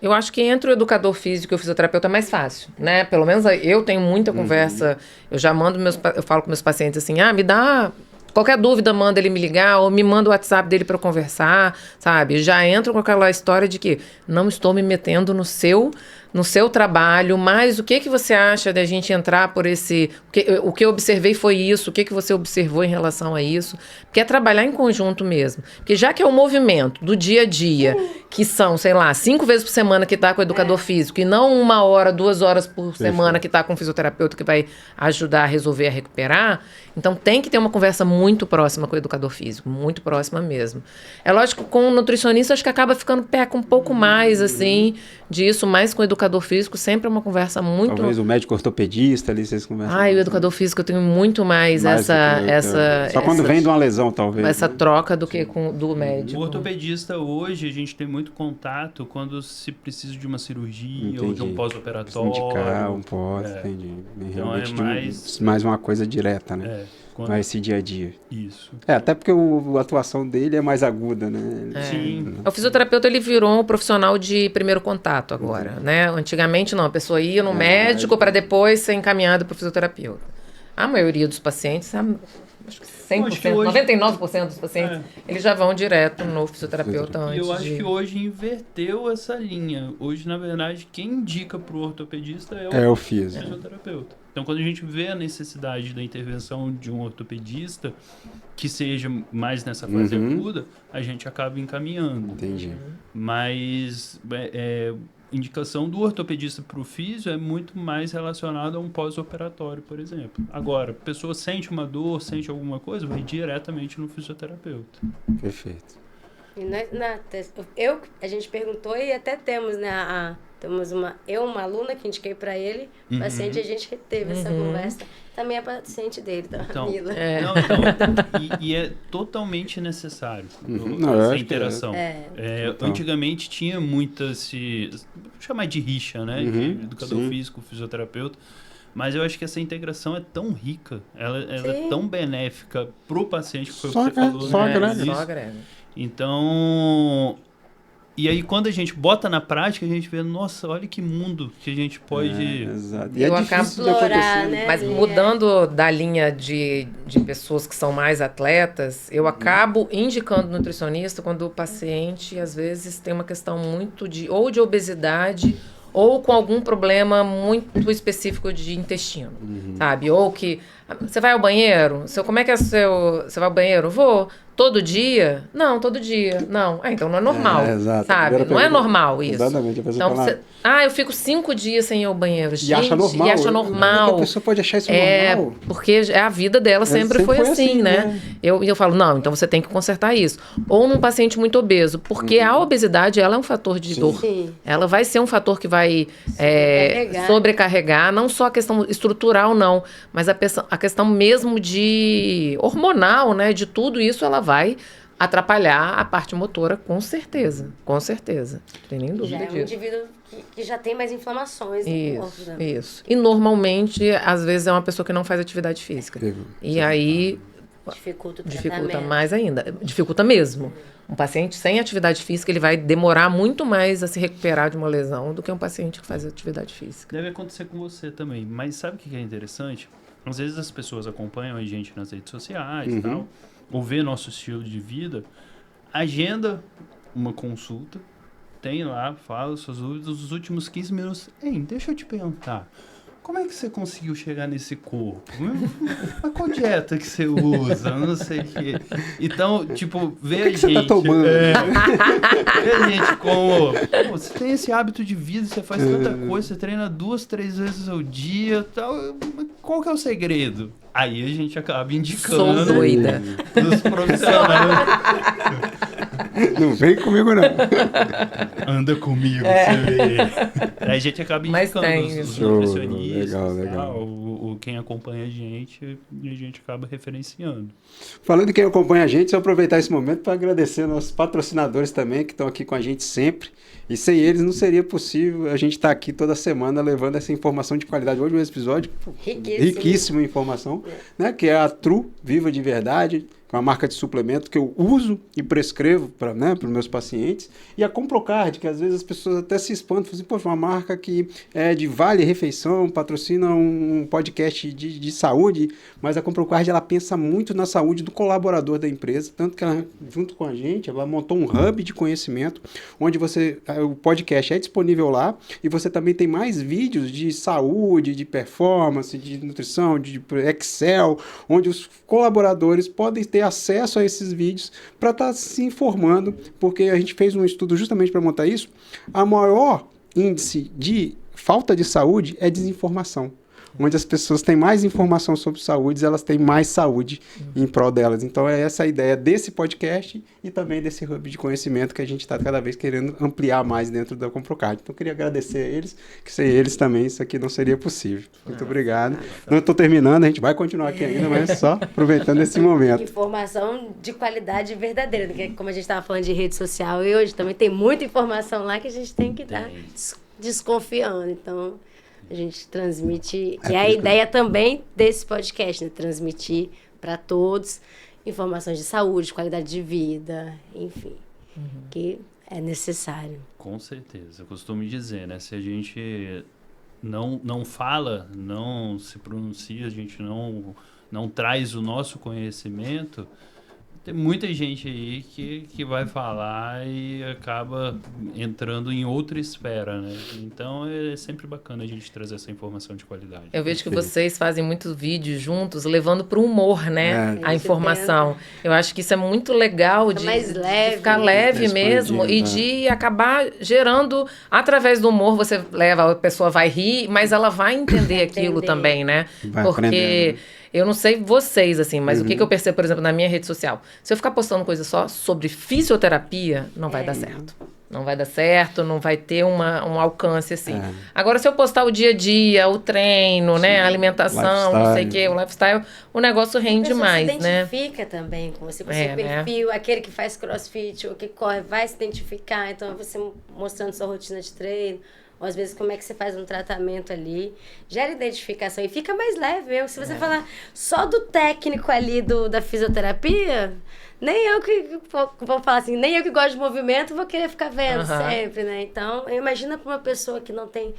Eu acho que entre o educador físico e o fisioterapeuta é mais fácil, né? Pelo menos eu tenho muita conversa, eu já eu falo com meus pacientes assim, me dá... Qualquer dúvida, manda ele me ligar ou me manda o WhatsApp dele para eu conversar, sabe? Já entro com aquela história de que não estou me metendo no seu trabalho, mas o que você acha da gente entrar por esse... O que eu observei foi isso, o que você observou em relação a isso? Porque é trabalhar em conjunto mesmo. Porque já que é o movimento do dia a dia, que são, 5 vezes por semana que está com o educador físico, e não 1 hora, 2 horas por semana que está com o fisioterapeuta que vai ajudar a resolver, a recuperar, então tem que ter uma conversa muito próxima com o educador físico, muito próxima mesmo. É lógico, com o nutricionista, acho que acaba ficando um pouco mais, assim, disso, mas com o educador físico sempre é uma conversa muito... Talvez o médico ortopedista ali, vocês conversam. O educador físico eu tenho muito mais essa... Só quando vem de uma lesão, talvez. Essa troca do que do médico. O ortopedista hoje, a gente tem muito contato quando se precisa de uma cirurgia ou de um pós-operatório. Indicar um pós, entendi. Então realmente mais uma coisa direta, né? Não é esse dia a dia. Isso. Até porque a atuação dele é mais aguda, né? Sim. O fisioterapeuta, ele virou um profissional de primeiro contato agora, né? Antigamente, não. A pessoa ia no médico para depois ser encaminhada para o fisioterapeuta. A maioria dos pacientes, acho que 100%, 99% dos pacientes, eles já vão direto no fisioterapeuta antes. Eu acho que hoje inverteu essa linha. Hoje, na verdade, quem indica para o ortopedista é o fisioterapeuta. Então, quando a gente vê a necessidade da intervenção de um ortopedista que seja mais nessa fase aguda, a gente acaba encaminhando. Entendi. Mas indicação do ortopedista para o físio é muito mais relacionada a um pós-operatório, por exemplo. Agora, a pessoa sente uma dor, sente alguma coisa, vai diretamente no fisioterapeuta. Perfeito. E a gente perguntou e até temos, né? Temos uma aluna que indiquei para ele, paciente, a gente teve essa conversa. Também é paciente dele, tá? Então, Mila. E é totalmente necessário Não, essa interação. Então. Antigamente tinha muita vou chamar de rixa, né? De educador físico, fisioterapeuta. Mas eu acho que essa integração é tão rica, ela é tão benéfica pro paciente, que foi o que você falou. Só agrega. Então, e aí quando a gente bota na prática, a gente vê, nossa, olha que mundo que a gente pode... Exato. E Eu é acabo difícil de acontecer. né? Mas mudando da linha de pessoas que são mais atletas, eu acabo indicando nutricionista quando o paciente, às vezes, tem uma questão muito de obesidade ou com algum problema muito específico de intestino, sabe? Ou que... Você vai ao banheiro? Como é que é Você vai ao banheiro? Vou. Todo dia? Não, todo dia. Não. Então não é normal, exato. sabe? Não é normal isso. Exatamente. A pessoa Então, fala... eu fico 5 dias sem ir ao banheiro. Gente, E acha normal. E acha normal. A pessoa pode achar isso normal. Porque a vida dela sempre foi assim, né? Eu falo, não, então você tem que consertar isso. Ou num paciente muito obeso, porque a obesidade, ela é um fator de dor. Sim. Ela vai ser um fator que vai sobrecarregar, não só a questão estrutural, não, mas a questão mesmo de hormonal, né? De tudo isso, ela vai atrapalhar a parte motora, com certeza. Com certeza. Não tem nem dúvida Já é disso. um indivíduo que já tem mais inflamações no corpo. Né? Isso. E normalmente, às vezes, é uma pessoa que não faz atividade física. E aí dificulta o dificulta tratamento. mais ainda. Dificulta mesmo. Um paciente sem atividade física, ele vai demorar muito mais a se recuperar de uma lesão do que um paciente que faz atividade física. Deve acontecer com você também. Mas sabe o que é interessante? Às vezes as pessoas acompanham a gente nas redes sociais e tal, ou vê nosso estilo de vida, agenda uma consulta, tem lá, fala suas dúvidas, os últimos 15 minutos. Ei, deixa eu te perguntar, como é que você conseguiu chegar nesse corpo? Mas qual dieta que você usa? Não sei o quê. Então, tipo, vê a gente... você tá tomando? Vê a gente como... Pô, você tem esse hábito de vida, você faz tanta coisa, você treina 2, 3 vezes ao dia, tal. Qual que é o segredo? Aí a gente acaba indicando... Sou doida. Dos profissionais. Não vem comigo, não. Anda comigo, você vê. Aí a gente acaba indicando os nutricionistas, legal. Quem acompanha a gente, e a gente acaba referenciando. Falando de quem acompanha a gente, só aproveitar esse momento para agradecer nossos patrocinadores também, que estão aqui com a gente sempre. E sem eles não seria possível a gente estar aqui toda semana levando essa informação de qualidade. Hoje um episódio riquíssimo em informação, né? Que é a Tru Viva de Verdade, que é uma marca de suplemento que eu uso e prescrevo para os meus pacientes. E a Comprocard, que às vezes as pessoas até se espantam, falam assim, poxa, uma marca que é de Vale Refeição, patrocina um podcast de saúde, mas a Comprocard, ela pensa muito na saúde do colaborador da empresa, tanto que ela, junto com a gente, ela montou um hub de conhecimento, onde o podcast é disponível lá, e você também tem mais vídeos de saúde, de performance, de nutrição, de Excel, onde os colaboradores podem ter acesso a esses vídeos para estar se informando, porque a gente fez um estudo justamente para montar isso. A maior índice de falta de saúde é desinformação. Onde as pessoas têm mais informação sobre saúde, elas têm mais saúde em prol delas. Então é essa a ideia desse podcast e também desse hub de conhecimento que a gente está cada vez querendo ampliar mais dentro da Comprocard. Então eu queria agradecer a eles, que sem eles também isso aqui não seria possível. Muito obrigado. Não estou terminando, a gente vai continuar aqui ainda, mas só aproveitando esse momento. Informação de qualidade verdadeira, porque como a gente estava falando de rede social e hoje também tem muita informação lá que a gente tem que estar desconfiando. Então... a gente transmite, e a ideia também desse podcast, né? Transmitir para todos informações de saúde, de qualidade de vida, enfim, que é necessário. Com certeza, eu costumo dizer, né? Se a gente não fala, não se pronuncia, a gente não traz o nosso conhecimento, tem muita gente aí que vai falar e acaba entrando em outra esfera, né? Então é sempre bacana a gente trazer essa informação de qualidade. Eu vejo que vocês fazem muitos vídeos juntos, levando para o humor, né? A informação. Eu acho que isso é muito legal de ficar leve mesmo e de acabar gerando, através do humor, você leva, a pessoa vai rir, mas ela vai entender aquilo também, né? Porque Eu não sei vocês, assim, mas o que eu percebo, por exemplo, na minha rede social? Se eu ficar postando coisa só sobre fisioterapia, não vai dar certo. Não vai dar certo, não vai ter um alcance assim. Agora, se eu postar o dia a dia, o treino, né, a alimentação, não sei o quê, o lifestyle, o negócio rende mais, se né? identifica também com você, com o seu perfil, aquele que faz crossfit ou que corre vai se identificar, então você mostrando sua rotina de treino, ou às vezes como é que você faz um tratamento ali, gera identificação e fica mais leve mesmo. Se você falar só do técnico ali da fisioterapia, nem eu que vou falar assim, nem eu que gosto de movimento vou querer ficar vendo sempre, né? Então, imagina para uma pessoa que não tem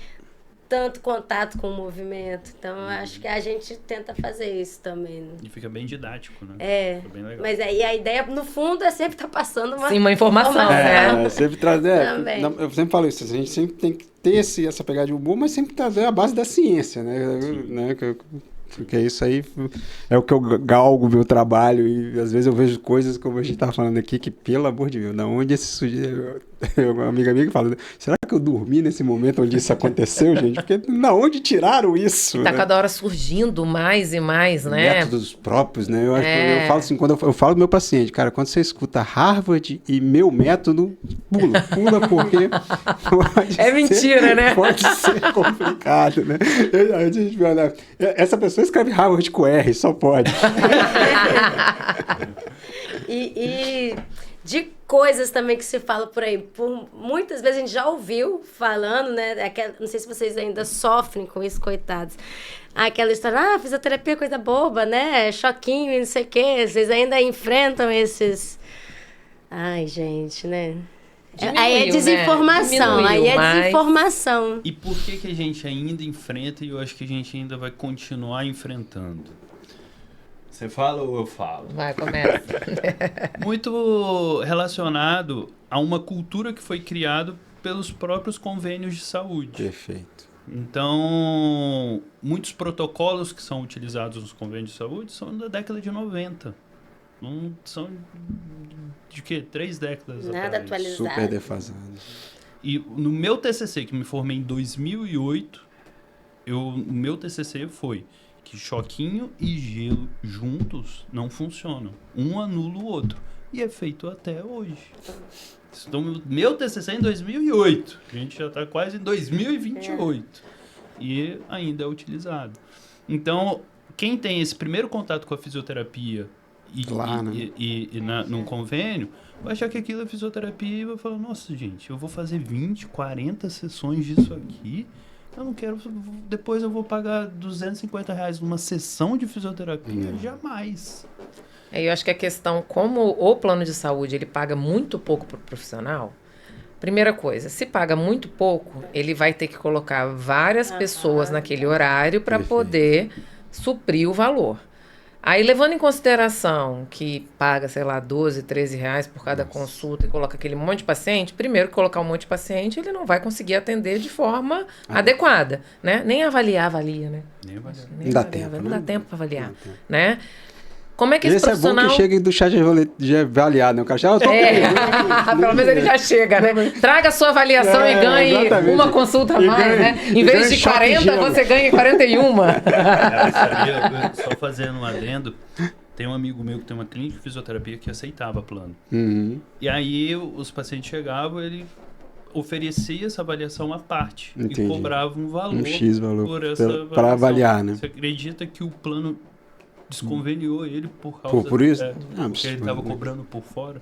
tanto contato com o movimento. Então, eu acho que a gente tenta fazer isso também. Né? E fica bem didático, né? Fica bem legal. Mas aí a ideia, no fundo, é sempre estar passando uma informação, né? Sempre trazer. Eu sempre falo isso, a gente sempre tem que ter essa pegada de humor, mas sempre trazer a base da ciência, né? Porque isso aí é o que eu galgo meu trabalho e às vezes eu vejo coisas como a gente tá falando aqui que, pelo amor de Deus, da onde esse sujeito... Uma amiga minha que fala, será que eu dormi nesse momento onde isso aconteceu, gente? Porque da onde tiraram isso? Tá cada hora surgindo mais e mais, né? Métodos próprios, né? Eu falo assim, quando eu falo do meu paciente, cara, quando você escuta Harvard e meu método, pula porque mentira, né? Pode ser complicado, né? Essa pessoa escreve Harvard com R, só pode. E de coisas também que se fala por aí. Muitas vezes a gente já ouviu falando, né? Não sei se vocês ainda sofrem com isso, coitados. Aquela história, fisioterapia é coisa boba, né? Choquinho e não sei o quê. Vocês ainda enfrentam esses... Ai, gente, né? Aí é desinformação, né? aí é desinformação. E por que a gente ainda enfrenta e eu acho que a gente ainda vai continuar enfrentando? Você fala ou eu falo? Vai, começa. Muito relacionado a uma cultura que foi criada pelos próprios convênios de saúde. Perfeito. Então, muitos protocolos que são utilizados nos convênios de saúde são da década de 90. Não são de quê? 3 décadas Nada atrás. atualizado. Super defasado. E no meu TCC, que me formei em 2008, o meu TCC foi que choquinho e gelo juntos não funcionam. Um anula o outro. E é feito até hoje. Então, meu TCC é em 2008. A gente já está quase em 2028. E ainda é utilizado. Então, quem tem esse primeiro contato com a fisioterapia num convênio, vai achar que aquilo é fisioterapia e vai falar, nossa, gente, eu vou fazer 20, 40 sessões disso aqui... Eu não quero, depois eu vou pagar R$250 numa sessão de fisioterapia, jamais. Eu acho que a questão, como o plano de saúde, ele paga muito pouco para o profissional, primeira coisa, se paga muito pouco, ele vai ter que colocar várias pessoas naquele horário para poder suprir o valor. Aí, levando em consideração que paga, sei lá, R$12, R$13 por cada consulta e coloca aquele monte de paciente, primeiro que colocar um monte de paciente, ele não vai conseguir atender de forma adequada, né? Nem avalia, né? Nem avalia. Não dá tempo, não dá tempo para avaliar, né? Como é que esse é profissional... bom que chega do chat de avaliar, né? O cara chega, pelo menos ele já chega, né? Traga a sua avaliação e ganhe uma consulta a mais, né? Em vez de 40, você ganha 41. Só fazendo um adendo, tem um amigo meu que tem uma clínica de fisioterapia que aceitava plano. E aí os pacientes chegavam, ele oferecia essa avaliação à parte. Entendi. E cobrava um valor, um X valor por essa avaliação. Para avaliar, né? Você acredita que o plano desconveniou ele por causa... Por isso? Porque ele estava cobrando por fora.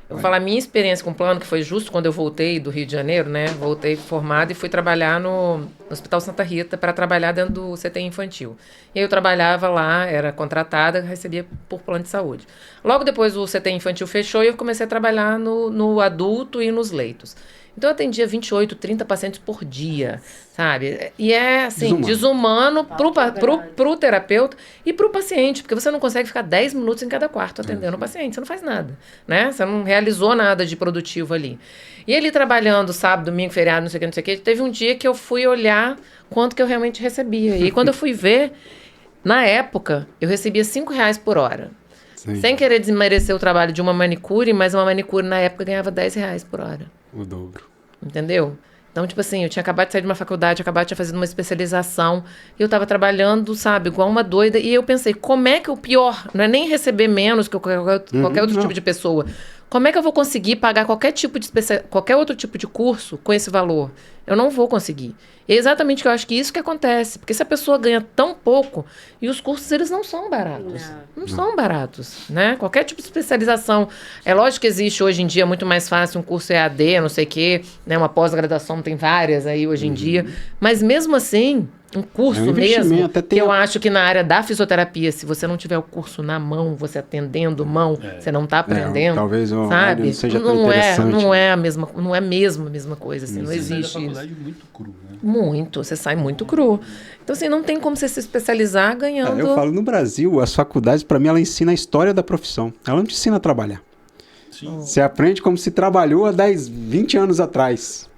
Eu vou falar a minha experiência com o plano, que foi justo quando eu voltei do Rio de Janeiro, né? Voltei formada e fui trabalhar no Hospital Santa Rita para trabalhar dentro do CTI infantil. E aí eu trabalhava lá, era contratada, recebia por plano de saúde. Logo depois o CTI infantil fechou e eu comecei a trabalhar no adulto e nos leitos. Então eu atendia 28, 30 pacientes por dia, sabe? E é, assim, desumano pro terapeuta e pro paciente, porque você não consegue ficar 10 minutos em cada quarto atendendo o paciente, você não faz nada, né? Você não realizou nada de produtivo ali. E ele trabalhando sábado, domingo, feriado, não sei o que, teve um dia que eu fui olhar quanto que eu realmente recebia. E quando eu fui ver, na época, eu recebia R$5 por hora. Sim. Sem querer desmerecer o trabalho de uma manicure, mas uma manicure na época ganhava R$10 por hora. O dobro. Entendeu? Então, tipo assim, eu tinha acabado de sair de uma faculdade, acabado de fazer uma especialização, e eu tava trabalhando, sabe, igual uma doida, e eu pensei, como é que o pior, não é nem receber menos que qualquer outro tipo de pessoa, como é que eu vou conseguir pagar qualquer outro tipo de curso com esse valor? Eu não vou conseguir. É exatamente o que eu acho que isso que acontece, porque se a pessoa ganha tão pouco, e os cursos, eles não são baratos. Não são baratos, né? Qualquer tipo de especialização. É lógico que existe hoje em dia muito mais fácil um curso EAD, não sei o quê, né? Uma pós-graduação, tem várias aí hoje em dia. Mas mesmo assim, um curso mesmo, que eu acho que na área da fisioterapia, se você não tiver o curso na mão, você atendendo mão, você não está aprendendo, talvez sabe? Não seja tão interessante. Não é mesmo a mesma coisa, assim, não existe isso. faculdade muito cru, né? Muito, você sai muito cru. Então, assim, não tem como você se especializar ganhando... Eu falo, no Brasil, as faculdades, para mim, ela ensina a história da profissão. Ela não te ensina a trabalhar. Sim. Você aprende como se trabalhou há 10, 20 anos atrás.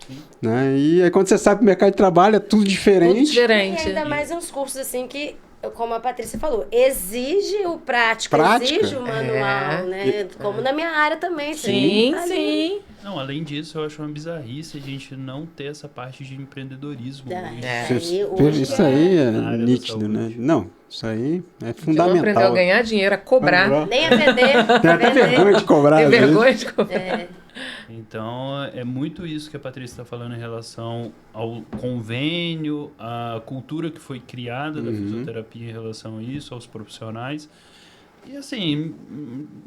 Né? E aí, quando você sai pro mercado de trabalho, é tudo diferente. Tudo diferente. E ainda mais uns cursos, assim, que, como a Patrícia falou, exige o prático, exige o manual, né? Como na minha área também. Sim, tá sim. Não, além disso, eu acho uma bizarrice a gente não ter essa parte de empreendedorismo. Isso aí é Na área da nítido, saúde. né? Não, isso aí é Não fundamental. aprendeu a ganhar dinheiro, a cobrar. Nem a vender. Tem até vergonha de cobrar. Tem às vezes. vergonha de cobrar. Então, é muito isso que a Patrícia está falando em relação ao convênio, à cultura que foi criada da fisioterapia em relação a isso, aos profissionais. E assim,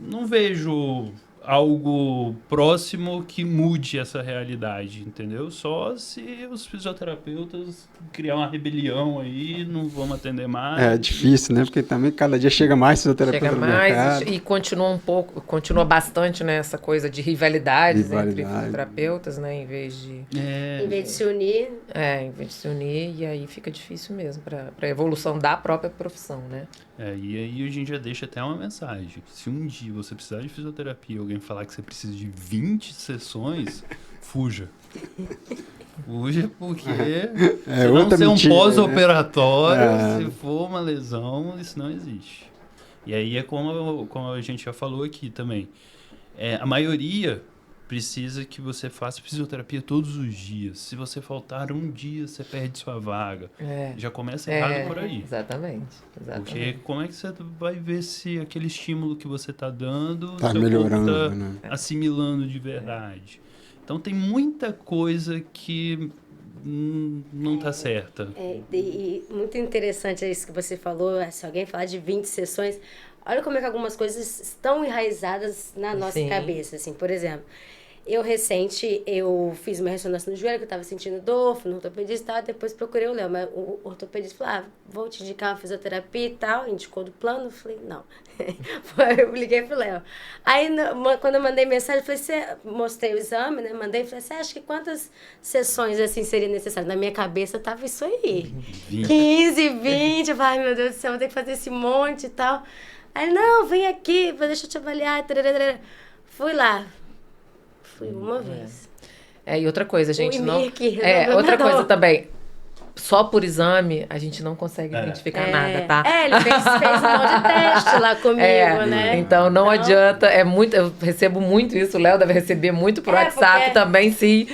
não vejo algo próximo que mude essa realidade, entendeu? Só se os fisioterapeutas criar uma rebelião aí, não vamos atender mais. É difícil, né? Porque também cada dia chega mais fisioterapeuta Chega no mais mercado. e continua bastante nessa coisa de rivalidades entre fisioterapeutas, né? Em vez de Em vez de se unir. em vez de se unir, e aí fica difícil mesmo para a evolução da própria profissão, né? E aí a gente já deixa até uma mensagem. Se um dia você precisar de fisioterapia e alguém falar que você precisa de 20 sessões, fuja. Fuja porque se não ser um pós-operatório, se for uma lesão, isso não existe. E aí é como a gente já falou aqui também. A maioria precisa que você faça fisioterapia todos os dias. Se você faltar um dia, você perde sua vaga. Já começa errado por aí. Exatamente. Porque como é que você vai ver se aquele estímulo que você está dando Tá seu melhorando, corpo tá né? assimilando de verdade? Então tem muita coisa que não está certa. E muito interessante isso que você falou, se alguém falar de 20 sessões, olha como é que algumas coisas estão enraizadas na nossa cabeça, assim, por exemplo. Eu fiz uma ressonância no joelho, que eu estava sentindo dor, fui no ortopedista e tal, depois procurei o Léo, mas o ortopedista falou, vou te indicar uma fisioterapia e tal, indicou do plano, eu falei, não. Eu liguei pro Léo. Aí, quando eu mandei mensagem, eu falei, mostrei o exame, né, mandei, falei, você acha que quantas sessões, assim, seria necessário? Na minha cabeça tava isso aí, 15, 20, eu falei, ai, meu Deus do céu, vou ter que fazer esse monte e tal. Aí, não, vem aqui, deixa eu te avaliar, fui lá. Fui uma vez. E outra coisa, gente, outra coisa também. Só por exame, a gente não consegue identificar nada, tá? Ele fez um monte de teste lá comigo, né? Então, não adianta, eu recebo muito isso, o Léo deve receber muito por WhatsApp também, sim,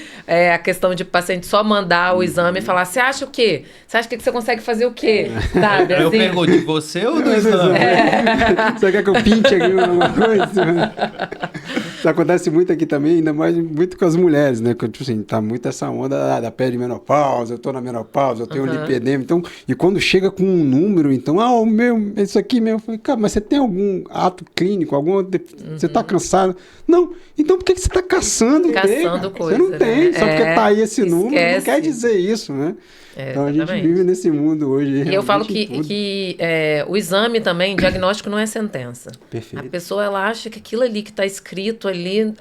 a questão de paciente só mandar o exame e falar, você acha o quê? Você acha que você consegue fazer o quê? Sabe, Eu assim? pergunto, de você ou do exame? Você quer que eu pinte aqui alguma coisa? Isso acontece muito aqui também, ainda mais muito com as mulheres, né? Que, tipo assim, tá muito essa onda da perimenopausa, eu tô na menopausa, eu tenho lipedema, então, e quando chega com um número, então, o meu, isso aqui mesmo, eu falei, cara, mas você tem algum ato clínico, você tá cansado? Não, então por que você tá caçando coisa, você não tem, né? só porque tá aí esse número, não quer esquece. dizer isso, né? Então a gente Exatamente. vive nesse mundo hoje. E eu falo realmente que o exame também, diagnóstico não é sentença. Perfeito. A pessoa, ela acha que aquilo ali que está escrito ali,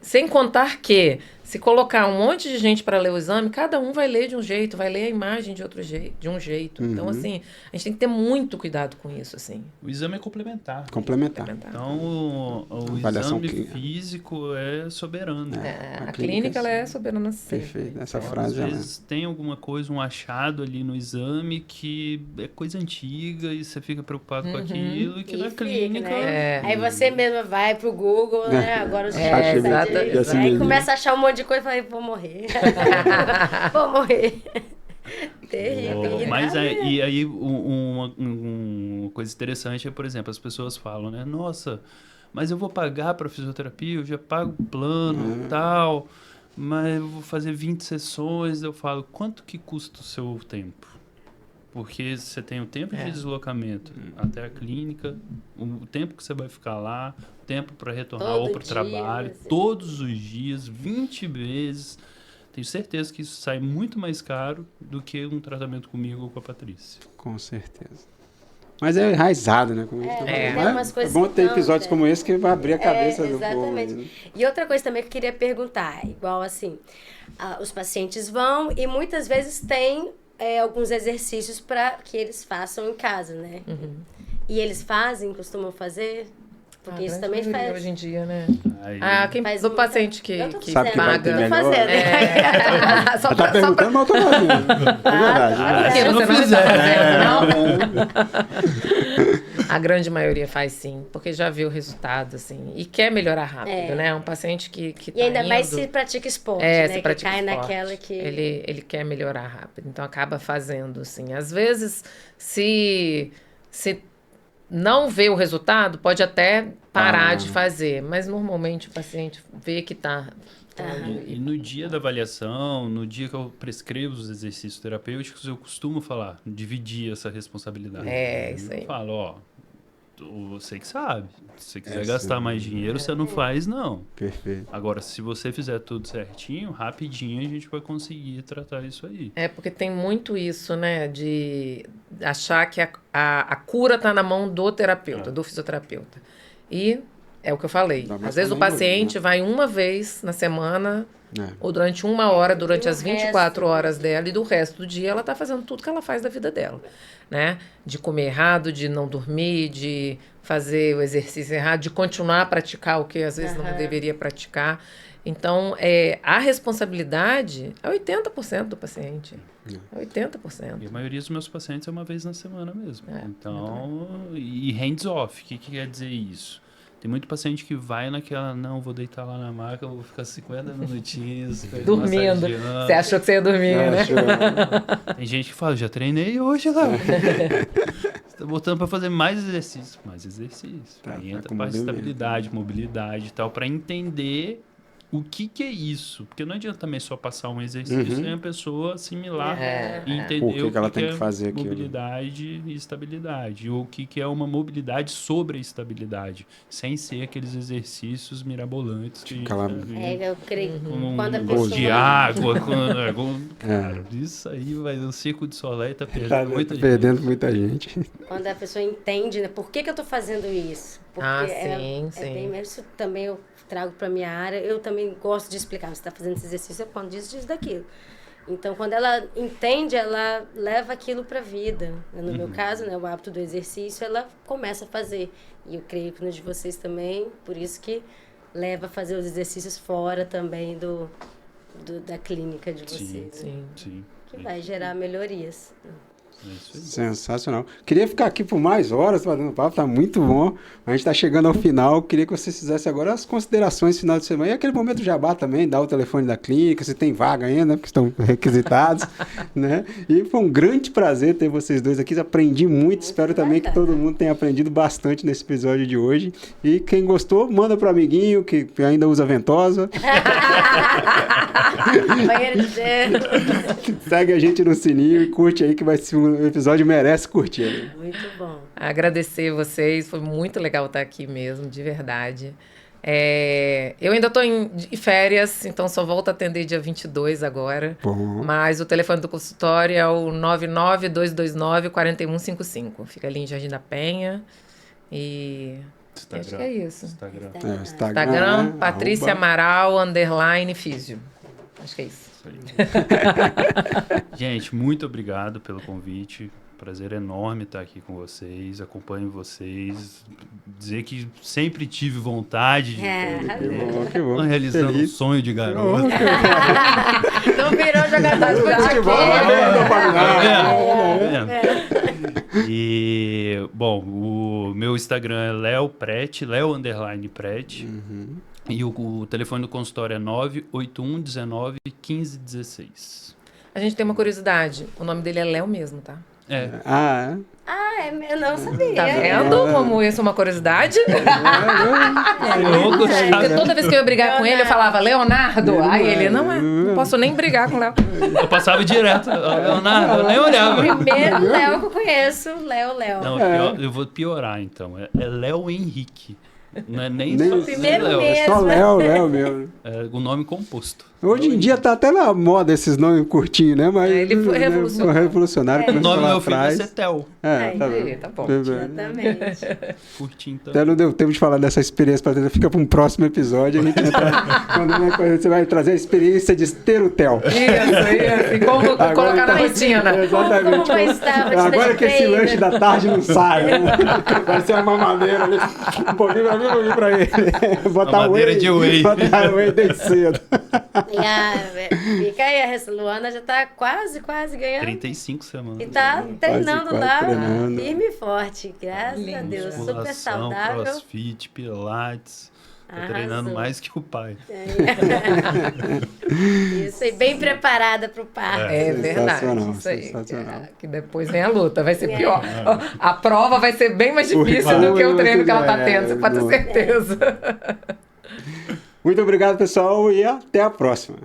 sem contar que, se colocar um monte de gente para ler o exame, cada um vai ler de um jeito, vai ler a imagem de outro jeito, de um jeito. Então, assim, a gente tem que ter muito cuidado com isso, assim. O exame é complementar. Complementar. Então, o Avaliação exame clínica. físico é soberano. A clínica, ela é soberana sempre. Perfeito, essa Então, frase às vezes tem alguma coisa, um achado ali no exame que é coisa antiga e você fica preocupado com aquilo e que na clínica... Né? Aí você mesmo vai pro Google, né? Agora os exato. aí começa a achar um monte de coisa e falei, vou morrer. Vou morrer. Terrível. Mas aí uma coisa interessante é, por exemplo, as pessoas falam, né? Nossa, mas eu vou pagar para fisioterapia, eu já pago o plano e tal, mas eu vou fazer 20 sessões. Eu falo, quanto que custa o seu tempo? Porque você tem o tempo de deslocamento até a clínica, o tempo que você vai ficar lá, o tempo para retornar ou para o trabalho, todos os dias, 20 vezes. Tenho certeza que isso sai muito mais caro do que um tratamento comigo ou com a Patrícia. Com certeza. Mas é enraizado, né? É bom ter episódios como esse que vai abrir a cabeça do povo. Né? E outra coisa também que eu queria perguntar, igual assim, os pacientes vão e muitas vezes tem alguns exercícios para que eles façam em casa, né? Uhum. E eles costumam fazer... Porque isso também faz... Hoje em dia, né? Quem faz do paciente que sabe que paga. Tô fazendo. Só tá perguntando, mas eu tô fazendo. É verdade. Se você não está fazendo, não. A grande maioria faz sim, porque já viu o resultado, assim, e quer melhorar rápido, né? Um paciente que tá e ainda indo, mais se pratica esporte, né? Se pratica que cai esporte. Naquela que... Ele quer melhorar rápido, então acaba fazendo, assim. Às vezes, se não vê o resultado, pode até parar de fazer, mas normalmente o paciente vê que tá... E no dia da avaliação, no dia que eu prescrevo os exercícios terapêuticos, eu costumo falar, dividir essa responsabilidade. Isso aí. Eu falo, você que sabe. Se você quiser gastar mais dinheiro, você não faz, não. Perfeito. Agora, se você fizer tudo certinho, rapidinho a gente vai conseguir tratar isso aí. Porque tem muito isso, né? De achar que a cura tá na mão do terapeuta, do fisioterapeuta. E é o que eu falei. Às vezes o paciente vai uma vez na semana... ou durante 1 hora, durante as 24 horas dela, e do resto do dia ela tá fazendo tudo que ela faz da vida dela, né? De comer errado, de não dormir, de fazer o exercício errado, de continuar a praticar o que às vezes não deveria praticar. Então, a responsabilidade é 80% do paciente. É 80%. E a maioria dos meus pacientes é uma vez na semana mesmo. Então, e hands-off, o que quer dizer isso? Tem muito paciente que vai naquela, não, vou deitar lá na maca, vou ficar 50 minutinhos. Dormindo. Você achou que você ia dormir, né? Tem gente que fala, já treinei hoje lá. Você tá botando para fazer mais exercício. Mais exercício. Aí entra a parte de estabilidade, mobilidade e tal, para entender o que é isso. Porque não adianta também só passar um exercício sem a pessoa assimilar e entender o que ela tem que fazer mobilidade e estabilidade. Ou o que é uma mobilidade sobre a estabilidade. Sem ser aqueles exercícios mirabolantes. Eu creio. Quando a pessoa... de água. Cara, isso aí vai no Circo de Soleil, tá perdendo muita gente. Quando a pessoa entende, né? Por que eu tô fazendo isso? Porque sim. Bem, isso também eu trago para minha área. Eu também gosto de explicar. Você está fazendo esse exercício, quando diz daquilo. Então, quando ela entende, ela leva aquilo para a vida. No meu caso, né, o hábito do exercício, ela começa a fazer. E eu creio que no de vocês também, por isso que leva a fazer os exercícios fora também da clínica de vocês. Sim. Que vai gerar melhorias. Sensacional. Queria ficar aqui por mais horas fazendo papo, tá muito bom. A gente tá chegando ao final. Queria que vocês fizessem agora as considerações final de semana. E aquele momento do jabá também, dá o telefone da clínica, se tem vaga ainda, porque estão requisitados, né? E foi um grande prazer ter vocês dois aqui. Aprendi muito. Espero também que todo mundo tenha aprendido bastante nesse episódio de hoje. E quem gostou, manda pro amiguinho que ainda usa ventosa. Segue a gente no sininho e curte aí que vai ser um episódio merece curtir. Né? Muito bom. Agradecer vocês, foi muito legal estar aqui mesmo, de verdade. Eu ainda estou em férias, então só volto a atender dia 22 agora. Bom. Mas o telefone do consultório é o 99229-4155. Fica ali em Jardim da Penha. E acho que é isso. Instagram Patrícia Amaral _físio. Acho que é isso. Gente, muito obrigado pelo convite. Prazer enorme estar aqui com vocês. Acompanho vocês. Dizer que sempre tive vontade de realizando um sonho de garoto. Não virou jogador de futebol. E, bom, o meu Instagram é Leo_Prete. E o telefone do consultório é 981 19 15 16. A gente tem uma curiosidade. O nome dele é Léo mesmo, tá? É. Ah, é? Eu não sabia. Tá vendo como isso é uma curiosidade? Louco, Porque toda vez que eu ia brigar com ele, eu falava, Leonardo. Aí ele, não posso nem brigar com o Léo. Eu passava direto. Eu nem olhava. Primeiro Léo que eu conheço, Léo. Não, eu vou piorar então. É Léo Henrique. Não é nem Nem- só Primeiro Léo. mesmo. É só Léo mesmo. É o nome composto. Hoje em dia tá até na moda esses nomes curtinhos, né? Mas, Ele foi revolucionário. Foi revolucionário. O começou nome do lá meu filho vai atrás. ser Theo. Tá Aí, vendo? tá bom. Exatamente. Curtinho então. Até não deu tempo de falar dessa experiência, Patrícia. Fica para um próximo episódio. A gente você vai trazer a experiência de ter o Theo. Isso. E como Agora colocar na tá- rotina. Exatamente. Como vai estar a rotina Agora de que esse treino? lanche da tarde não sai, né? Vai ser uma mamadeira ali. Um pouquinho pra mim, um pouquinho pra ele. Botar Mamadeira de whey. Botar whey desde cedo. Fica aí, a Luana já tá quase ganhando. 35 semanas. E tá treinando quase lá, treinando. firme e forte, graças a Lindo. Deus. Super Musculação, saudável. crossfit, pilates. Tá Arrasou. treinando mais que o pai. Isso aí, bem preparada pro parto. É verdade. Sensacional, Isso aí. sensacional. Que depois vem a luta, vai ser pior. A prova vai ser bem mais difícil do que o treino que ela tá tendo, você pode ter certeza. Muito obrigado, pessoal, e até a próxima.